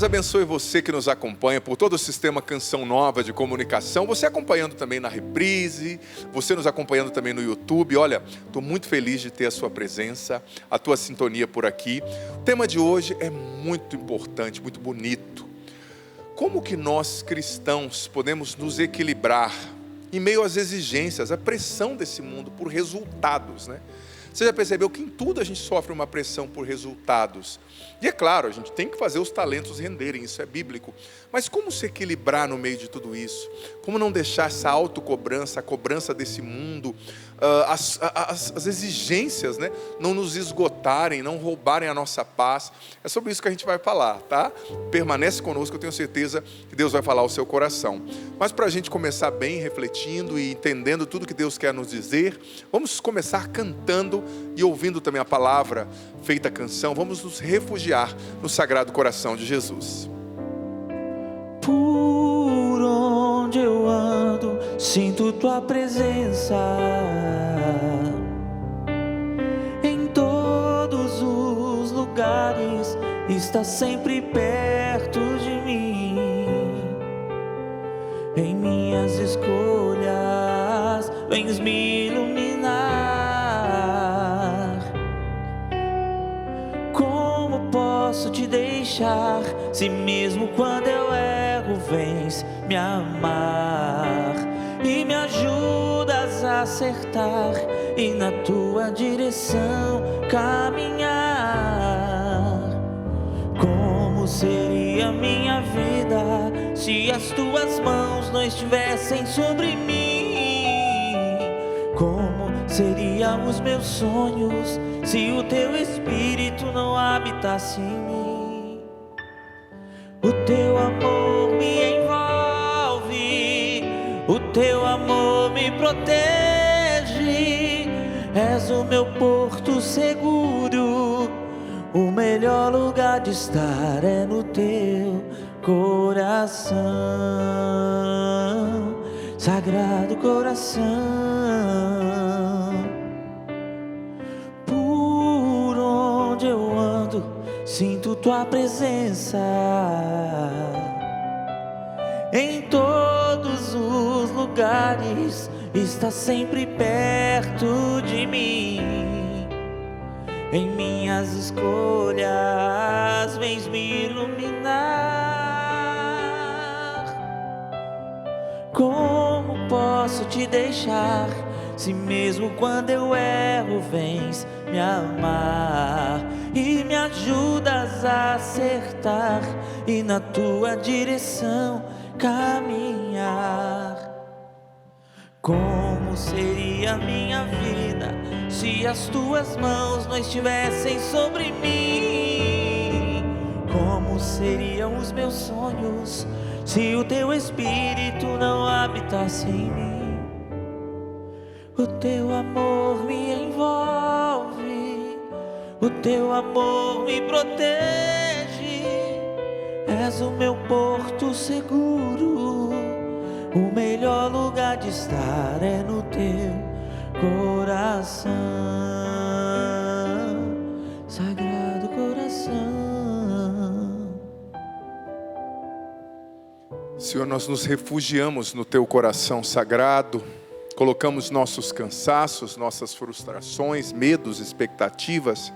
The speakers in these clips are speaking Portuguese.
Deus abençoe você que nos acompanha por todo o sistema Canção Nova de comunicação. Você acompanhando também na reprise, você nos acompanhando também no YouTube. Olha, estou muito feliz de ter a sua presença, a tua sintonia por aqui. O tema de hoje é muito importante, muito bonito. Como que nós cristãos podemos nos equilibrar em meio às exigências, à pressão desse mundo por resultados, né? Você já percebeu que em tudo a gente sofre uma pressão por resultados? E é claro, a gente tem que fazer os talentos renderem, isso é bíblico. Mas como se equilibrar no meio de tudo isso? Como não deixar essa autocobrança, a cobrança desse mundo, as exigências, né, não nos esgotarem, não roubarem a nossa paz? É sobre isso que a gente vai falar, tá? Permanece conosco, eu tenho certeza que Deus vai falar ao seu coração. Mas para a gente começar bem, refletindo e entendendo tudo que Deus quer nos dizer, vamos começar cantando e ouvindo também a palavra feita canção. Vamos nos refugiar no Sagrado Coração de Jesus. Por onde eu ando, sinto tua presença. Em todos os lugares, está sempre perto de mim. Em minhas escolhas, vens me iluminar. Como posso te deixar, se mesmo quando eu erro, vens me amar e me ajudas a acertar e na tua direção caminhar. Como seria minha vida se as tuas mãos não estivessem sobre mim? Como seriam os meus sonhos se o teu Espírito não habitasse em mim? O teu amor me envolve, o teu amor me protege. És o meu porto seguro, o melhor lugar de estar é no teu coração, Sagrado Coração. Por onde eu ando, sinto tua presença. Em todos os lugares, está sempre perto de mim. Em minhas escolhas, vens me iluminar. Como posso te deixar, se mesmo quando eu erro, vens me amar e me ajudas a acertar e na tua direção caminhar. Como seria minha vida se as tuas mãos não estivessem sobre mim? Como seriam os meus sonhos se o teu Espírito não habitasse em mim? O teu amor me envolve, o teu amor me protege. És o meu porto seguro, o melhor lugar de estar é no teu coração, Sagrado Coração. Senhor, nós nos refugiamos no teu coração sagrado. Colocamos nossos cansaços, nossas frustrações, medos, expectativas.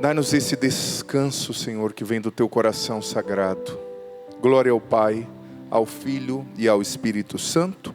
Dá-nos esse descanso, Senhor, que vem do teu coração sagrado. Glória ao Pai, ao Filho e ao Espírito Santo,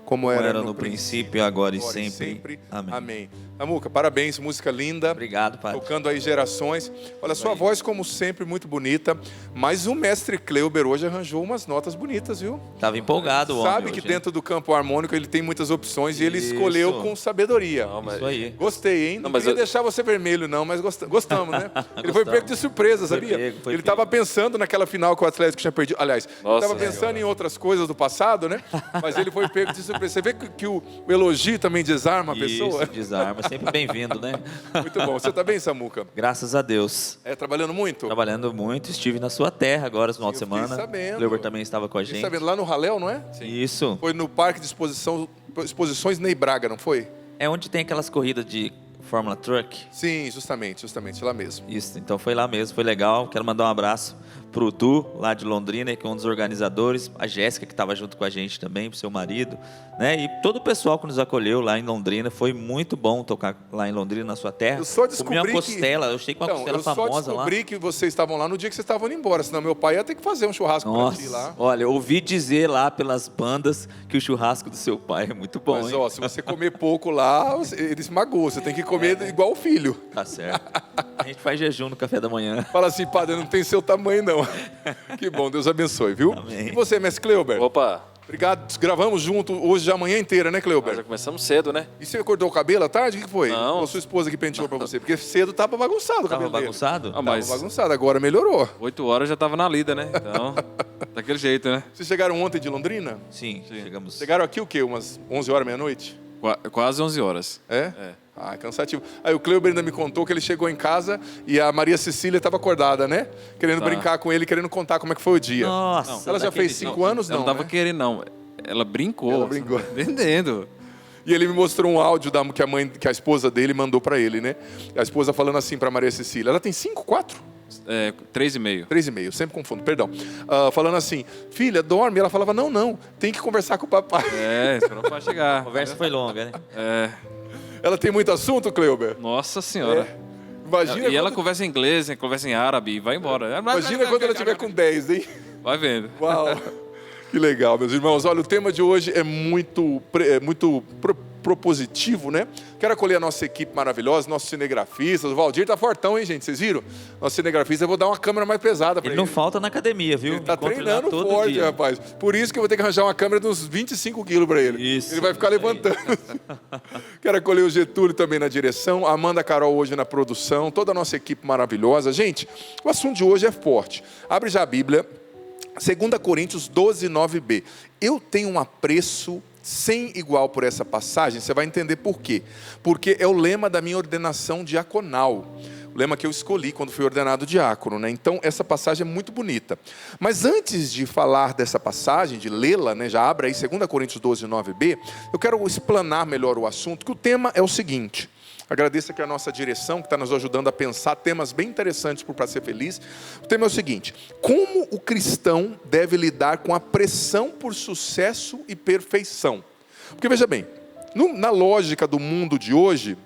como era no princípio, agora e sempre. Amém. Amém. Samuca, parabéns, música linda. Obrigado, Padre. Tocando aí gerações. Olha, sua voz, como sempre, muito bonita. Mas o mestre Cleuber hoje arranjou umas notas bonitas, viu? Estava empolgado o homem. Sabe que dentro do campo harmônico ele tem muitas opções e ele escolheu com sabedoria. Não, mas... Isso aí. Gostei, hein? Não queria deixar você vermelho, não, mas gostamos, né? Ele foi pego de surpresa, sabia? Ele estava pensando naquela final que o Atlético tinha perdido. Aliás, ele estava pensando em outras coisas do passado, né? Mas ele foi pego de surpresa. Você vê que o elogio também desarma a pessoa? Isso, desarma. Sempre bem-vindo, né? Muito bom. Você está bem, Samuca? Graças a Deus. Trabalhando muito? Trabalhando muito. Estive na sua terra agora, no final de semana. Fiquei sabendo. O Cleuber também estava com a gente. Sabendo, lá no Raléu, não é? Sim. Isso. Foi no Parque de Exposições Ney Braga, não foi? É onde tem aquelas corridas de Fórmula Truck. Sim, justamente lá mesmo. Isso, então foi lá mesmo, foi legal. Quero mandar um abraço pro Du, lá de Londrina, que é um dos organizadores, a Jéssica, que estava junto com a gente também, pro seu marido, né? E todo o pessoal que nos acolheu lá em Londrina. Foi muito bom tocar lá em Londrina, na sua terra. Eu só descobri Comi uma costela, eu achei que uma costela famosa lá. Eu só descobri que vocês estavam lá no dia que vocês estavam indo embora, senão meu pai ia ter que fazer um churrasco pra ti lá. Olha, eu ouvi dizer lá pelas bandas que o churrasco do seu pai é muito bom, Mas, hein? ó, se você comer pouco lá, ele se magoou. Você tem que comer igual o filho. Tá certo. A gente faz jejum no café da manhã. Fala assim, padre, não tem seu tamanho, não. Que bom, Deus abençoe, viu? Amém. E você, mestre Cleuber? Opa, Obrigado, gravamos junto hoje a manhã inteira, né, nós Cleuber? já começamos cedo, né? E você cortou o cabelo à tarde? O que foi? Não. Ou a sua esposa que penteou pra você? Porque cedo tava bagunçado o Tava cabelo dele. bagunçado? Ah, mas Tava bagunçado, agora melhorou. 8 horas já tava na lida, né? Então, daquele jeito, né? Vocês chegaram ontem de Londrina? Sim, chegamos. Chegaram aqui o quê? Umas 11 horas, meia-noite? Quase 11 horas. É? É. Ah, cansativo. Aí o Cleuber ainda me contou que ele chegou em casa e a Maria Cecília estava acordada, né? Querendo brincar com ele, querendo contar como é que foi o dia. Nossa, Ela já daquele fez 5 anos, Ela não, não tava né? querendo, não. Ela brincou. Ela brincou. Você não tá entendendo. E ele me mostrou um áudio que a esposa dele mandou pra ele, né? A esposa falando assim pra Maria Cecília. Ela tem 5, 4? 3,5. 3,5, sempre confundo, perdão. Falando assim, filha, dorme. Ela falava, não, tem que conversar com o papai. Esperou pra chegar. A conversa foi longa, né? Ela tem muito assunto, Cleuber? Nossa senhora. Imagina E ela quando, conversa em inglês, conversa em árabe e vai embora. imagina quando ela tiver com 10, hein? Vai vendo. Uau! Que legal, meus irmãos. Olha, o tema de hoje é muito propositivo, né? Quero acolher a nossa equipe maravilhosa, nossos cinegrafistas. O Valdir tá fortão, hein, gente? Vocês viram? Nosso cinegrafista, eu vou dar uma câmera mais pesada pra Ele ele. não falta na academia, viu? Ele tá Encontro ele lá treinando todo forte, dia. rapaz. Por isso que eu vou ter que arranjar uma câmera de uns 25 quilos pra ele. Isso, Ele vai ficar isso aí. levantando. Quero acolher o Getúlio também na direção, a Amanda Carol hoje na produção, toda a nossa equipe maravilhosa. Gente, o assunto de hoje é forte. Abre já a Bíblia, 2 Coríntios 12, 9b. Eu tenho um apreço sem igual por essa passagem, você vai entender por quê. Porque é o lema da minha ordenação diaconal. O lema que eu escolhi quando fui ordenado diácono, né? Então, essa passagem é muito bonita. Mas antes de falar dessa passagem, de lê-la, né? Já abre aí 2 Coríntios 12, 9b. Eu quero explanar melhor o assunto, que o tema é o seguinte. Agradeço aqui a nossa direção, que está nos ajudando a pensar temas bem interessantes para ser feliz. O tema é o seguinte: como o cristão deve lidar com a pressão por sucesso e perfeição? Porque veja bem, na lógica do mundo de hoje,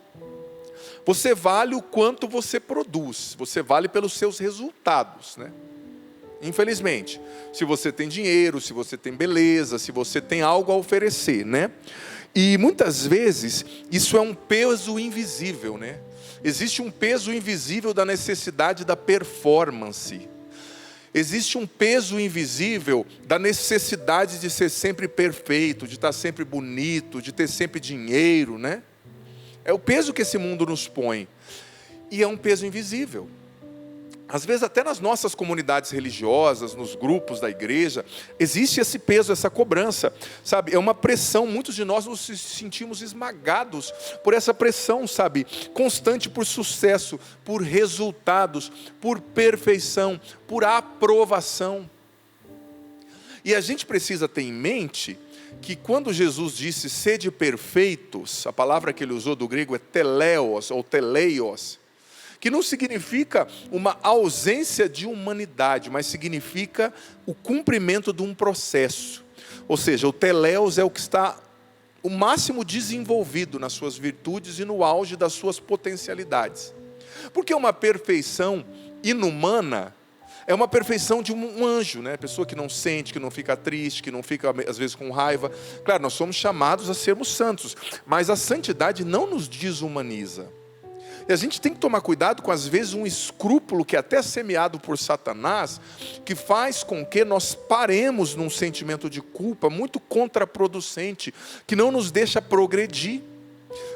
você vale o quanto você produz, você vale pelos seus resultados, né? Infelizmente, se você tem dinheiro, se você tem beleza, se você tem algo a oferecer, né? E muitas vezes isso é um peso invisível, né? Existe um peso invisível da necessidade da performance. Existe um peso invisível da necessidade de ser sempre perfeito, de estar sempre bonito, de ter sempre dinheiro, né? É o peso que esse mundo nos põe. E é um peso invisível. Às vezes até nas nossas comunidades religiosas, nos grupos da igreja, existe esse peso, essa cobrança, sabe? É uma pressão, muitos de nós nos sentimos esmagados por essa pressão, sabe? Constante por sucesso, por resultados, por perfeição, por aprovação. E a gente precisa ter em mente que quando Jesus disse sede perfeitos, a palavra que ele usou do grego é teleos ou teleios, que não significa uma ausência de humanidade, mas significa o cumprimento de um processo. Ou seja, o teleios é o que está o máximo desenvolvido nas suas virtudes e no auge das suas potencialidades. Porque uma perfeição inumana é uma perfeição de um anjo, né? Pessoa que não sente, que não fica triste, que não fica às vezes com raiva. Claro, nós somos chamados a sermos santos, mas a santidade não nos desumaniza. E a gente tem que tomar cuidado com, às vezes, um escrúpulo que é até semeado por Satanás, que faz com que nós paremos num sentimento de culpa muito contraproducente, que não nos deixa progredir.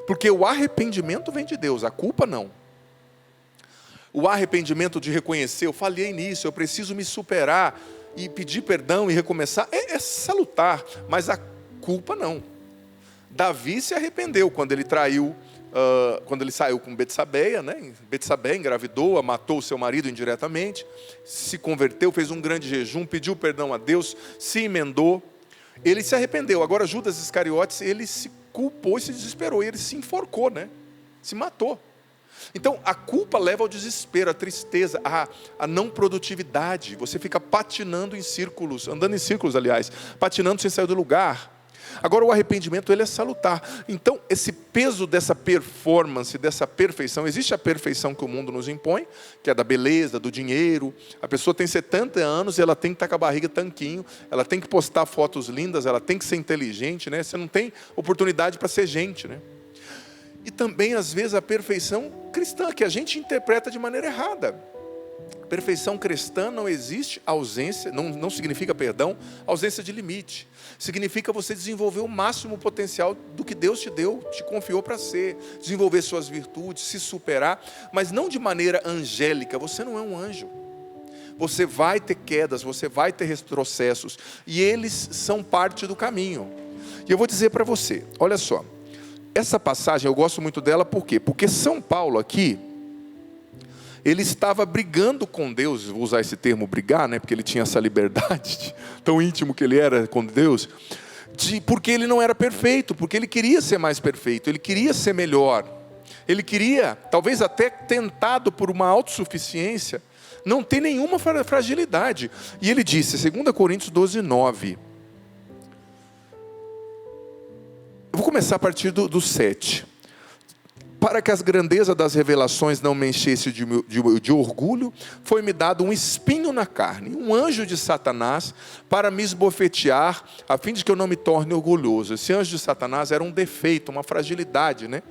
Porque o arrependimento vem de Deus, a culpa não. O arrependimento de reconhecer, eu falhei nisso, eu preciso me superar e pedir perdão e recomeçar, é salutar, mas a culpa não. Davi se arrependeu quando ele traiu, quando ele saiu com Betsabeia, né? Betsabeia engravidou, matou o seu marido indiretamente, se converteu, fez um grande jejum, pediu perdão a Deus, se emendou, ele se arrependeu. Agora Judas Iscariotes, ele se culpou e se desesperou, e ele se enforcou, né? se matou. Então, a culpa leva ao desespero, à tristeza, à não produtividade. Você fica patinando em círculos, andando em círculos, aliás, patinando sem sair do lugar. Agora, o arrependimento, ele é salutar. Então, esse peso dessa performance, dessa perfeição, existe a perfeição que o mundo nos impõe, que é da beleza, do dinheiro. A pessoa tem 70 anos e ela tem que estar com a barriga tanquinho, ela tem que postar fotos lindas, ela tem que ser inteligente, né? Você não tem oportunidade para ser gente, né? E também, às vezes, a perfeição cristã, que a gente interpreta de maneira errada. Perfeição cristã não existe ausência, não significa, ausência de limite. Significa você desenvolver o máximo potencial do que Deus te deu, te confiou para ser. Desenvolver suas virtudes, se superar, mas não de maneira angélica. Você não é um anjo. Você vai ter quedas, você vai ter retrocessos. E eles são parte do caminho. E eu vou dizer para você, olha só. Essa passagem eu gosto muito dela, por quê? Porque São Paulo aqui, ele estava brigando com Deus, vou usar esse termo brigar, né? Porque ele tinha essa liberdade, tão íntimo que ele era com Deus, porque ele não era perfeito, porque ele queria ser mais perfeito, ele queria ser melhor, ele queria, talvez até tentado por uma autossuficiência, não ter nenhuma fragilidade. E ele disse, 2 Coríntios 12:9, eu vou começar a partir do 7. Para que as grandezas das revelações não me enchessem de orgulho, foi-me dado um espinho na carne, um anjo de Satanás, para me esbofetear, a fim de que eu não me torne orgulhoso. Esse anjo de Satanás era um defeito, uma fragilidade, né?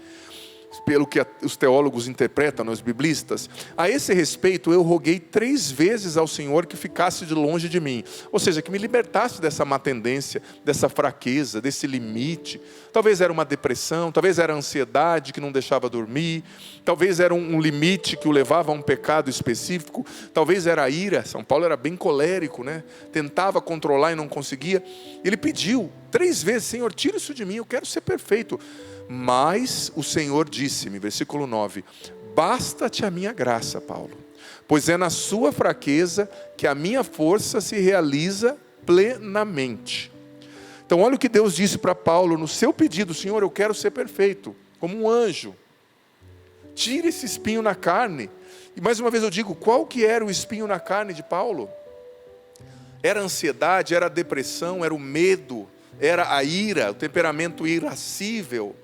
Pelo que os teólogos interpretam, os biblistas. A esse respeito, eu roguei 3 vezes ao Senhor que ficasse de longe de mim. Ou seja, que me libertasse dessa má tendência, dessa fraqueza, desse limite. Talvez era uma depressão, talvez era a ansiedade que não deixava dormir, talvez era um limite que o levava a um pecado específico, talvez era a ira. São Paulo era bem colérico, né? Tentava controlar e não conseguia. Ele pediu 3 vezes, Senhor, tira isso de mim, eu quero ser perfeito. Mas o Senhor disse-me, versículo 9, basta-te a minha graça, Paulo, pois é na sua fraqueza que a minha força se realiza plenamente. Então olha o que Deus disse para Paulo no seu pedido, Senhor, eu quero ser perfeito, como um anjo. Tira esse espinho na carne. E mais uma vez eu digo, qual que era o espinho na carne de Paulo? Era a ansiedade, era a depressão, era o medo, era a ira, o temperamento irascível.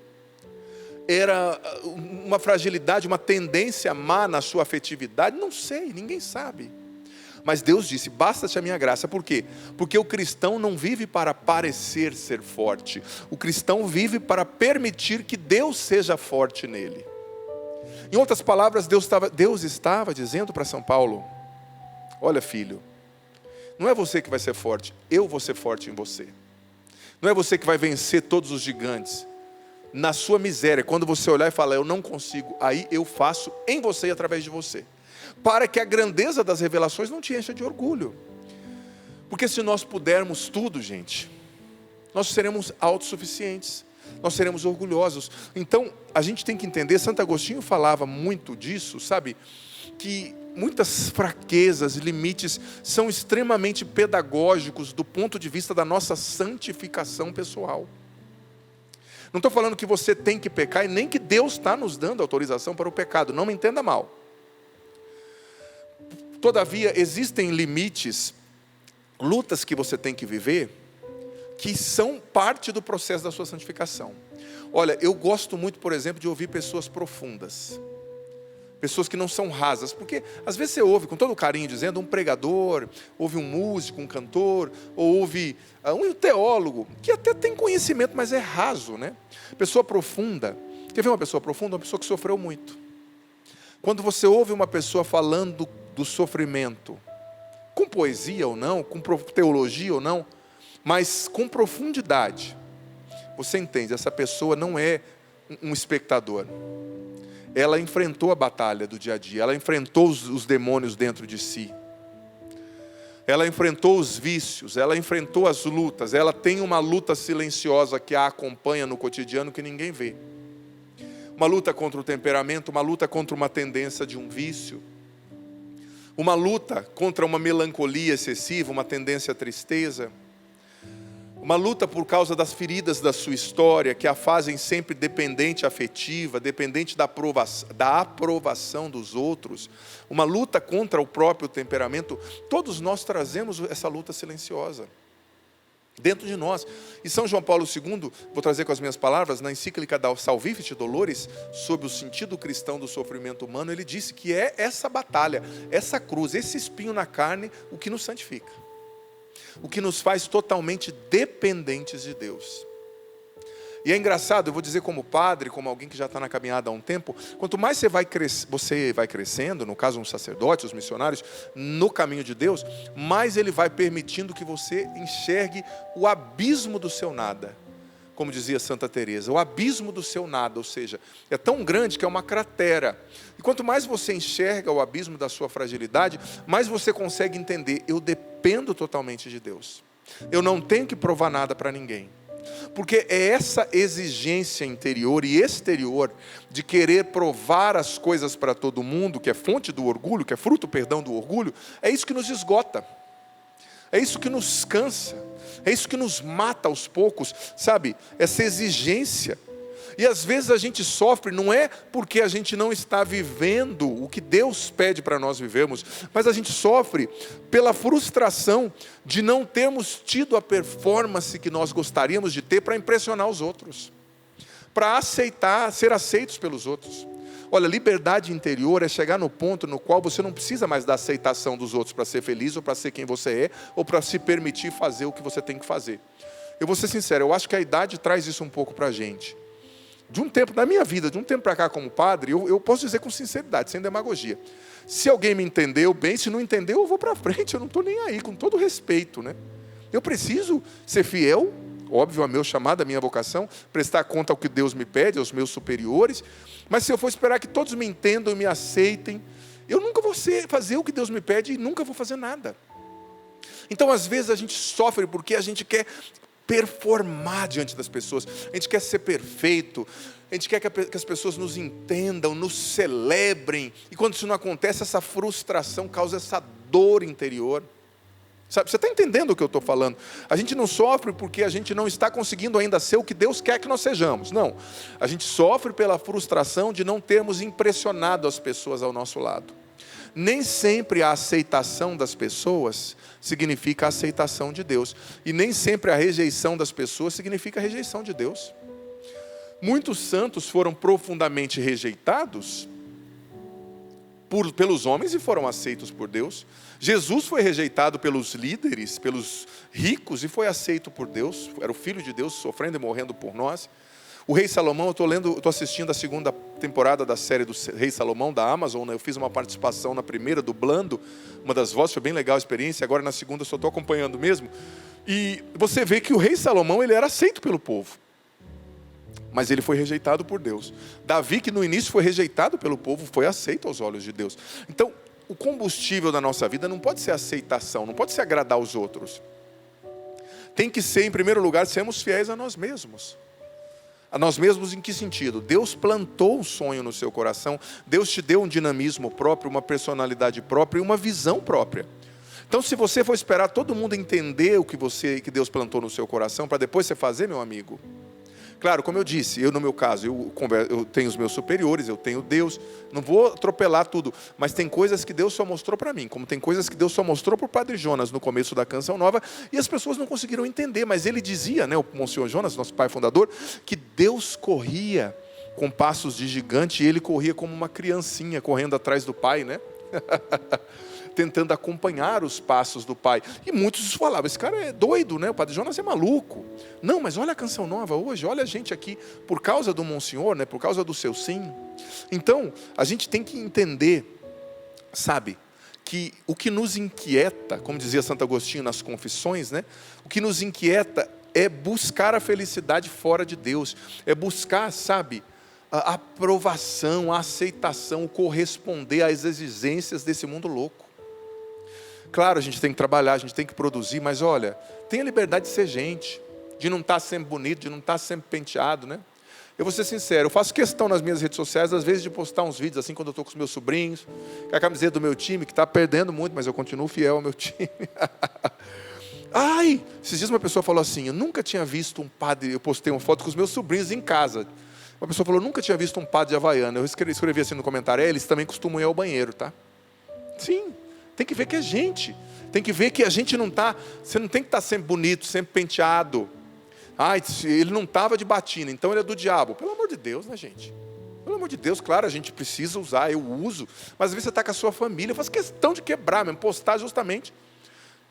Era uma fragilidade, uma tendência má na sua afetividade? Não sei, ninguém sabe. Mas Deus disse, basta-te a minha graça. Por quê? Porque o cristão não vive para parecer ser forte. O cristão vive para permitir que Deus seja forte nele. Em outras palavras, Deus estava dizendo para São Paulo, olha filho, não é você que vai ser forte, eu vou ser forte em você. Não é você que vai vencer todos os gigantes. Na sua miséria, quando você olhar e falar, eu não consigo, aí eu faço em você e através de você. Para que a grandeza das revelações não te encha de orgulho. Porque se nós pudermos tudo, gente, nós seremos autossuficientes, nós seremos orgulhosos. Então, a gente tem que entender, Santo Agostinho falava muito disso, sabe? Que muitas fraquezas, limites, são extremamente pedagógicos do ponto de vista da nossa santificação pessoal. Não estou falando que você tem que pecar e nem que Deus está nos dando autorização para o pecado, não me entenda mal. Todavia, existem limites, lutas que você tem que viver, que são parte do processo da sua santificação. Olha, eu gosto muito, por exemplo, de ouvir pessoas profundas. Pessoas que não são rasas, porque às vezes você ouve com todo carinho dizendo um pregador, ouve um músico, um cantor, ou ouve um teólogo, que até tem conhecimento, mas é raso, né? Pessoa profunda, quer ver uma pessoa profunda? Uma pessoa que sofreu muito. Quando você ouve uma pessoa falando do sofrimento, com poesia ou não, com teologia ou não, mas com profundidade, você entende, essa pessoa não é um espectador. Ela enfrentou a batalha do dia a dia, ela enfrentou os demônios dentro de si, ela enfrentou os vícios, ela enfrentou as lutas, ela tem uma luta silenciosa que a acompanha no cotidiano que ninguém vê. Uma luta contra o temperamento, uma luta contra uma tendência de um vício, uma luta contra uma melancolia excessiva, uma tendência à tristeza, Uma luta por causa das feridas da sua história, que a fazem sempre dependente afetiva, dependente da aprovação dos outros. Uma luta contra o próprio temperamento. Todos nós trazemos essa luta silenciosa dentro de nós. E São João Paulo II, vou trazer com as minhas palavras, na encíclica da Salvifici Doloris, sobre o sentido cristão do sofrimento humano, ele disse que é essa batalha, essa cruz, esse espinho na carne, o que nos santifica. O que nos faz totalmente dependentes de Deus. E é engraçado, eu vou dizer como padre, como alguém que já está na caminhada há um tempo, quanto mais você vai crescendo, no caso um sacerdote, os missionários, no caminho de Deus, mais Ele vai permitindo que você enxergue o abismo do seu nada. Como dizia Santa Teresa, o abismo do seu nada, ou seja, é tão grande que é uma cratera. E quanto mais você enxerga o abismo da sua fragilidade, mais você consegue entender, eu dependo totalmente de Deus. Eu não tenho que provar nada para ninguém. Porque é essa exigência interior e exterior de querer provar as coisas para todo mundo, que é fonte do orgulho, que é fruto, perdão, do orgulho, é isso que nos esgota. É isso que nos cansa. É isso que nos mata aos poucos, sabe? Essa exigência. E às vezes a gente sofre, não é porque a gente não está vivendo o que Deus pede para nós vivermos, mas a gente sofre pela frustração de não termos tido a performance que nós gostaríamos de ter para impressionar os outros, para aceitar, ser aceitos pelos outros. Olha, liberdade interior é chegar no ponto no qual você não precisa mais da aceitação dos outros para ser feliz, ou para ser quem você é, ou para se permitir fazer o que você tem que fazer. Eu vou ser sincero, eu acho que a idade traz isso um pouco para a gente. De um tempo, na minha vida, de um tempo para cá como padre, eu posso dizer com sinceridade, sem demagogia. Se alguém me entendeu bem, se não entendeu, eu vou para frente, eu não estou nem aí, com todo respeito, né? Eu preciso ser fiel, óbvio, ao meu chamado, à minha vocação, prestar conta ao que Deus me pede, aos meus superiores, mas se eu for esperar que todos me entendam e me aceitem, eu nunca vou fazer o que Deus me pede e nunca vou fazer nada. Então, às vezes, a gente sofre porque a gente quer performar diante das pessoas, a gente quer ser perfeito, a gente quer que as pessoas nos entendam, nos celebrem, e quando isso não acontece, essa frustração causa essa dor interior. Sabe, você está entendendo o que eu estou falando? A gente não sofre porque a gente não está conseguindo ainda ser o que Deus quer que nós sejamos, não. A gente sofre pela frustração de não termos impressionado as pessoas ao nosso lado. Nem sempre a aceitação das pessoas significa a aceitação de Deus. E nem sempre a rejeição das pessoas significa a rejeição de Deus. Muitos santos foram profundamente rejeitados pelos homens e foram aceitos por Deus. Jesus foi rejeitado pelos líderes, pelos ricos, e foi aceito por Deus. Era o Filho de Deus sofrendo e morrendo por nós. O Rei Salomão, eu estou assistindo a segunda temporada da série do Rei Salomão, da Amazon, né? Eu fiz uma participação na primeira, dublando uma das vozes, foi bem legal a experiência, agora na segunda eu só estou acompanhando mesmo. E você vê que o Rei Salomão, ele era aceito pelo povo, mas ele foi rejeitado por Deus. Davi, que no início foi rejeitado pelo povo, foi aceito aos olhos de Deus. Então, o combustível da nossa vida não pode ser aceitação, não pode ser agradar os outros. Tem que ser, em primeiro lugar, sermos fiéis a nós mesmos. A nós mesmos em que sentido? Deus plantou um sonho no seu coração, Deus te deu um dinamismo próprio, uma personalidade própria e uma visão própria. Então, se você for esperar todo mundo entender o que Deus plantou no seu coração, para depois você fazer, meu amigo, claro, como eu disse, no meu caso, eu tenho os meus superiores, eu tenho Deus, não vou atropelar tudo, mas tem coisas que Deus só mostrou para mim, como tem coisas que Deus só mostrou para o Padre Jonas no começo da Canção Nova, e as pessoas não conseguiram entender, mas ele dizia, né, o Monsenhor Jonas, nosso pai fundador, que Deus corria com passos de gigante, e ele corria como uma criancinha, correndo atrás do pai, né? Tentando acompanhar os passos do pai. E muitos falavam, esse cara é doido, né? O Padre Jonas é maluco. Não, mas olha a Canção Nova hoje, olha a gente aqui, por causa do Monsenhor, né? Por causa do seu sim. Então, a gente tem que entender, sabe, que o que nos inquieta, como dizia Santo Agostinho nas Confissões, né? O que nos inquieta é buscar a felicidade fora de Deus, é buscar, sabe, a aprovação, a aceitação, o corresponder às exigências desse mundo louco. Claro, a gente tem que trabalhar, a gente tem que produzir, mas olha, tenha liberdade de ser gente, de não estar sempre bonito, de não estar sempre penteado, né? Eu vou ser sincero, eu faço questão nas minhas redes sociais, às vezes, de postar uns vídeos assim, quando eu estou com os meus sobrinhos, com a camiseta do meu time, que está perdendo muito, mas eu continuo fiel ao meu time. Ai, esses dias uma pessoa falou assim, eu nunca tinha visto um padre, eu postei uma foto com os meus sobrinhos em casa. Uma pessoa falou, nunca tinha visto um padre de Havaiana. Eu escrevi assim no comentário, eles também costumam ir ao banheiro, tá? Sim, tem que ver que é gente. Tem que ver que a gente não está, você não tem que estar sempre bonito, sempre penteado. Ai, ele não estava de batina, então ele é do diabo. Pelo amor de Deus, né, gente? Pelo amor de Deus, claro, a gente precisa usar, eu uso. Mas às vezes você está com a sua família, eu faço questão de quebrar mesmo, postar justamente.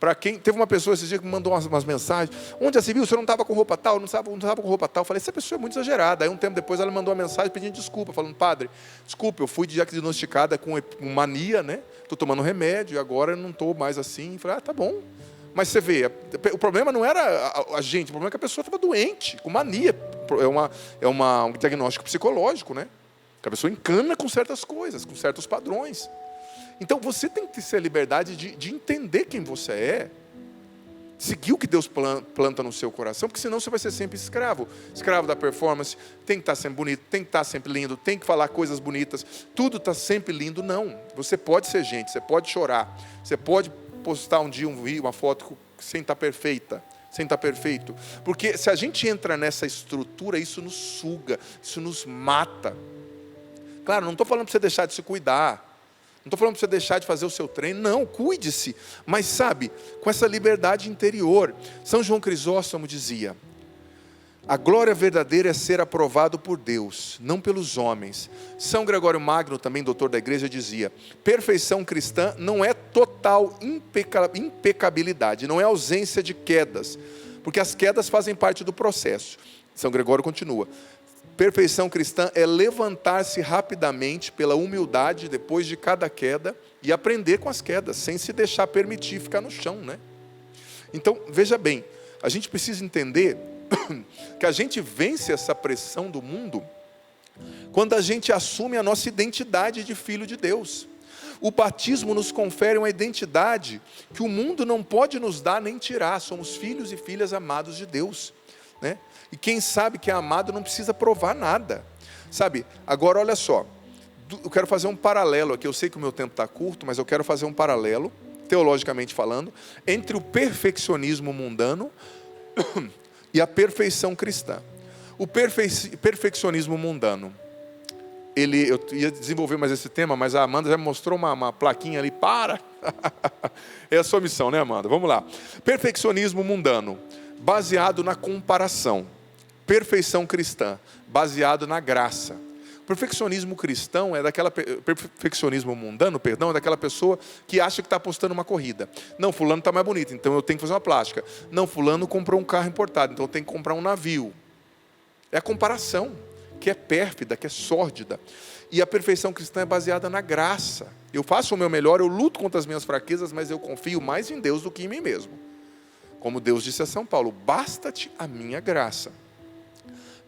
Para quem, teve uma pessoa esses dias que me mandou umas mensagens, onde já se viu, o senhor não estava com roupa tal, não estava com roupa tal. Eu falei, essa pessoa é muito exagerada. Aí um tempo depois ela mandou uma mensagem pedindo desculpa, falando, padre, desculpa, eu fui diagnosticada com mania, né? Estou tomando remédio e agora eu não estou mais assim. Eu falei, tá bom. Mas você vê, o problema não era a gente, o problema é que a pessoa estava doente, com mania. É um diagnóstico psicológico, né? Que a pessoa encana com certas coisas, com certos padrões. Então você tem que ter a liberdade de entender quem você é, seguir o que Deus planta no seu coração, porque senão você vai ser sempre escravo. Escravo da performance, tem que estar sempre bonito, tem que estar sempre lindo, tem que falar coisas bonitas, tudo está sempre lindo. Não, você pode ser gente, você pode chorar, você pode postar um dia um vídeo, uma foto sem estar perfeita, sem estar perfeito. Porque se a gente entra nessa estrutura, isso nos suga, isso nos mata. Claro, não estou falando para você deixar de se cuidar, não estou falando para você deixar de fazer o seu treino, não, cuide-se, mas sabe, com essa liberdade interior. São João Crisóstomo dizia, a glória verdadeira é ser aprovado por Deus, não pelos homens. São Gregório Magno, também doutor da igreja, dizia, perfeição cristã não é total impecabilidade, não é ausência de quedas, porque as quedas fazem parte do processo. São Gregório continua, perfeição cristã é levantar-se rapidamente pela humildade depois de cada queda e aprender com as quedas, sem se deixar permitir ficar no chão, né? Então, veja bem, a gente precisa entender que a gente vence essa pressão do mundo quando a gente assume a nossa identidade de filho de Deus. O batismo nos confere uma identidade que o mundo não pode nos dar nem tirar. Somos filhos e filhas amados de Deus, né? E quem sabe que é amado não precisa provar nada, sabe? Agora olha só, eu quero fazer um paralelo aqui, eu sei que o meu tempo está curto, mas eu quero fazer um paralelo, teologicamente falando, entre o perfeccionismo mundano e a perfeição cristã. O perfeccionismo mundano, eu ia desenvolver mais esse tema, mas a Amanda já me mostrou uma plaquinha ali, para! É a sua missão, né, Amanda? Vamos lá. Perfeccionismo mundano, baseado na comparação. Perfeição cristã, baseado na graça. Perfeccionismo cristão perfeccionismo mundano, perdão, é daquela pessoa que acha que está apostando uma corrida. Não, fulano está mais bonito, então eu tenho que fazer uma plástica. Não, fulano comprou um carro importado, então eu tenho que comprar um navio. É a comparação, que é pérfida, que é sórdida. E a perfeição cristã é baseada na graça. Eu faço o meu melhor, eu luto contra as minhas fraquezas, mas eu confio mais em Deus do que em mim mesmo. Como Deus disse a São Paulo, basta-te a minha graça.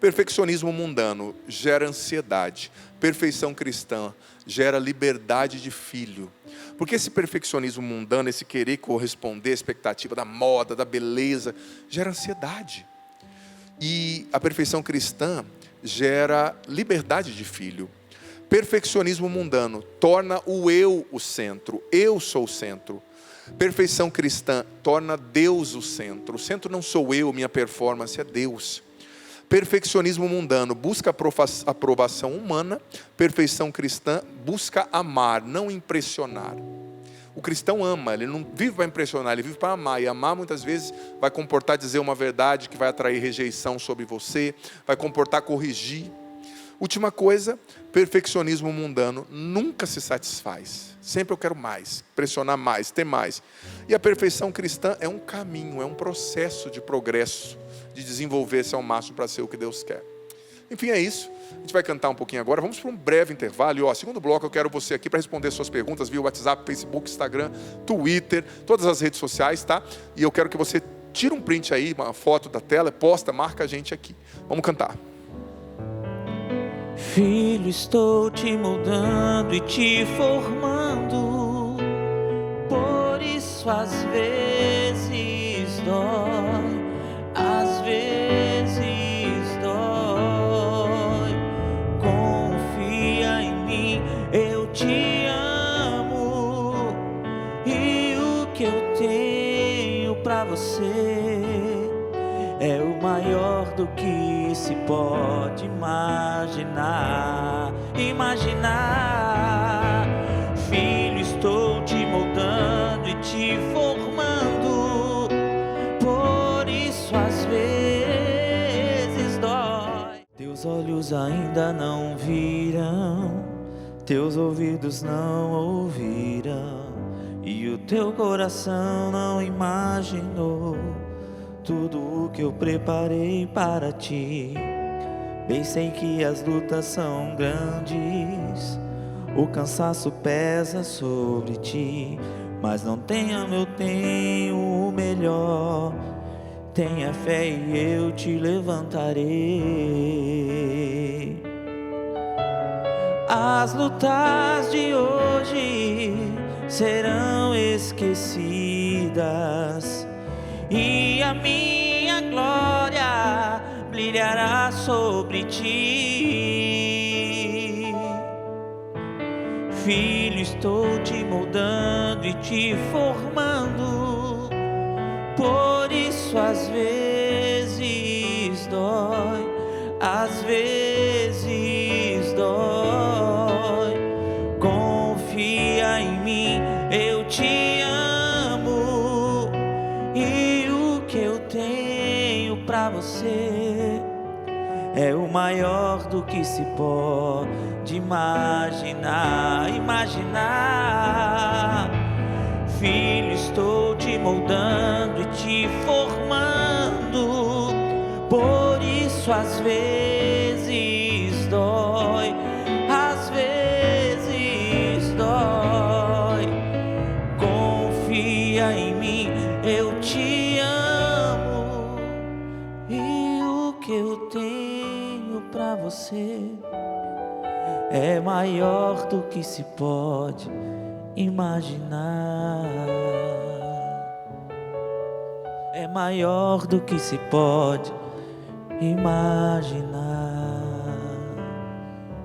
Perfeccionismo mundano gera ansiedade. Perfeição cristã gera liberdade de filho. Porque esse perfeccionismo mundano, esse querer corresponder à expectativa da moda, da beleza, gera ansiedade. E a perfeição cristã gera liberdade de filho. Perfeccionismo mundano torna o eu o centro. Eu sou o centro. Perfeição cristã torna Deus o centro. O centro não sou eu, minha performance é Deus. Perfeccionismo mundano busca aprovação humana. Perfeição cristã busca amar, não impressionar. O cristão ama, ele não vive para impressionar, ele vive para amar. E amar muitas vezes vai comportar dizer uma verdade que vai atrair rejeição sobre você, vai comportar corrigir. Última coisa, perfeccionismo mundano nunca se satisfaz. Sempre eu quero mais, pressionar mais, ter mais. E a perfeição cristã é um caminho, é um processo de progresso, de desenvolver-se ao máximo para ser o que Deus quer. Enfim, é isso. A gente vai cantar um pouquinho agora. Vamos para um breve intervalo. E, segundo bloco, eu quero você aqui para responder suas perguntas via WhatsApp, Facebook, Instagram, Twitter, todas as redes sociais, tá? E eu quero que você tire um print aí, uma foto da tela, posta, marca a gente aqui. Vamos cantar. Filho, estou te moldando e te formando, por isso às vezes dói, às vezes dói. Confia em mim, eu te amo, e o que eu tenho pra você maior do que se pode imaginar. Filho, estou te moldando e te formando, por isso às vezes dói. Teus olhos ainda não viram, teus ouvidos não ouviram, e o teu coração não imaginou tudo o que eu preparei para ti. Bem sei que as lutas são grandes, o cansaço pesa sobre ti, mas não tenha, eu tenho o melhor. Tenha fé e eu te levantarei. As lutas de hoje serão esquecidas, e a minha glória brilhará sobre ti. Filho, estou te moldando e te formando, por isso às vezes dói, às vezes dói. Confia em mim, eu te amo, e o que eu tenho pra você é o maior do que se pode imaginar. Filho, estou te moldando e te formando, por isso às vezes dói, às vezes dói. Confia em mim, eu te amo, e o que eu tenho pra você é maior do que se pode imaginar. É maior do que se pode imaginar.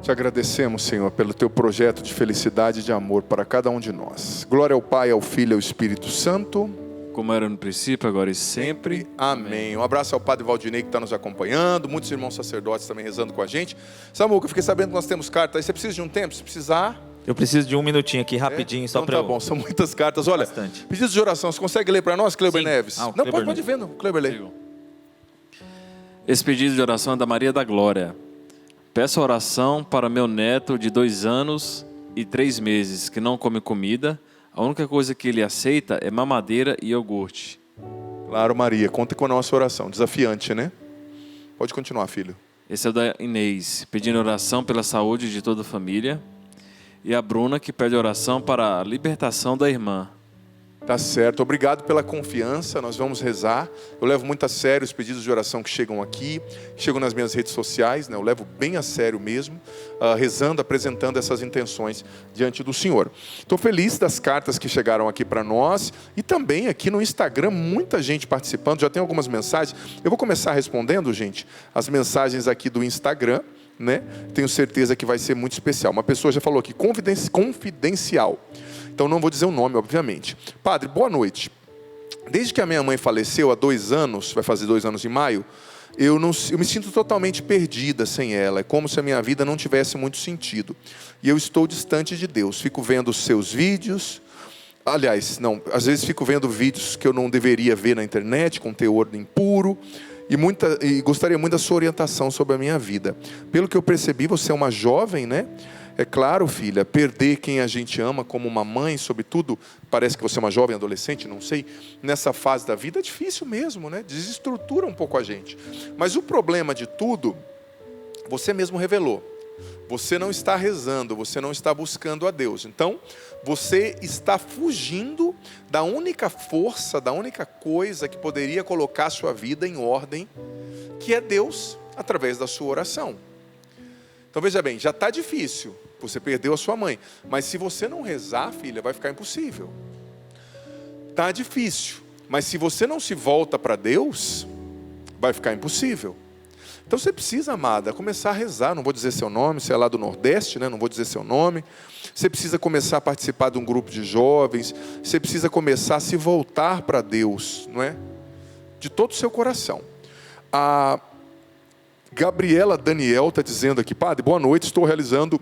Te agradecemos, Senhor, pelo teu projeto de felicidade e de amor para cada um de nós. Glória ao Pai, ao Filho e ao Espírito Santo, como era no princípio, agora e sempre. Amém. Um abraço ao Padre Valdinei que está nos acompanhando, muitos irmãos sacerdotes também rezando com a gente. Samuca, eu fiquei sabendo que nós temos cartas aí. Você precisa de um tempo? Se precisar... Eu preciso de um minutinho aqui, rapidinho, só então para tá bom, são muitas cartas. Olha, bastante. Pedidos de oração, você consegue ler para nós, Cleber Neves? Ah, não, pode ver, não. Cleber, lê. Esse pedido de oração é da Maria da Glória. Peço oração para meu neto de 2 anos e 3 meses, que não come comida. A única coisa que ele aceita é mamadeira e iogurte. Claro, Maria, conta com a nossa oração. Desafiante, né? Pode continuar, filho. Esse é o da Inês, pedindo oração pela saúde de toda a família. E a Bruna, que pede oração para a libertação da irmã. Tá certo, obrigado pela confiança, nós vamos rezar. Eu levo muito a sério os pedidos de oração que chegam aqui, que chegam nas minhas redes sociais, né? Eu levo bem a sério mesmo, rezando, apresentando essas intenções diante do Senhor. Estou feliz das cartas que chegaram aqui para nós, e também aqui no Instagram, muita gente participando, já tem algumas mensagens. Eu vou começar respondendo, gente, as mensagens aqui do Instagram, né? Tenho certeza que vai ser muito especial. Uma pessoa já falou aqui, confidencial. Então não vou dizer o nome, obviamente. Padre, boa noite. Desde que a minha mãe faleceu há 2 anos, vai fazer 2 anos em maio, eu me sinto totalmente perdida sem ela. É como se a minha vida não tivesse muito sentido. E eu estou distante de Deus. Fico vendo os seus vídeos. Aliás, não, às vezes fico vendo vídeos que eu não deveria ver na internet, com teor impuro. E gostaria muito da sua orientação sobre a minha vida. Pelo que eu percebi, você é uma jovem, né? É claro, filha, perder quem a gente ama como uma mãe, sobretudo, parece que você é uma jovem adolescente, não sei, nessa fase da vida é difícil mesmo, né? Desestrutura um pouco a gente. Mas o problema de tudo, você mesmo revelou. Você não está rezando, você não está buscando a Deus. Então, você está fugindo da única força, da única coisa que poderia colocar a sua vida em ordem, que é Deus, através da sua oração. Então, veja bem, já está difícil, você perdeu a sua mãe. Mas se você não rezar, filha, vai ficar impossível. Está difícil, mas se você não se volta para Deus, vai ficar impossível. Então você precisa, amada, começar a rezar. Não vou dizer seu nome, você é lá do Nordeste, né? Não vou dizer seu nome. Você precisa começar a participar de um grupo de jovens. Você precisa começar a se voltar para Deus, não é? De todo o seu coração. A Gabriela Daniel está dizendo aqui: padre, boa noite, estou realizando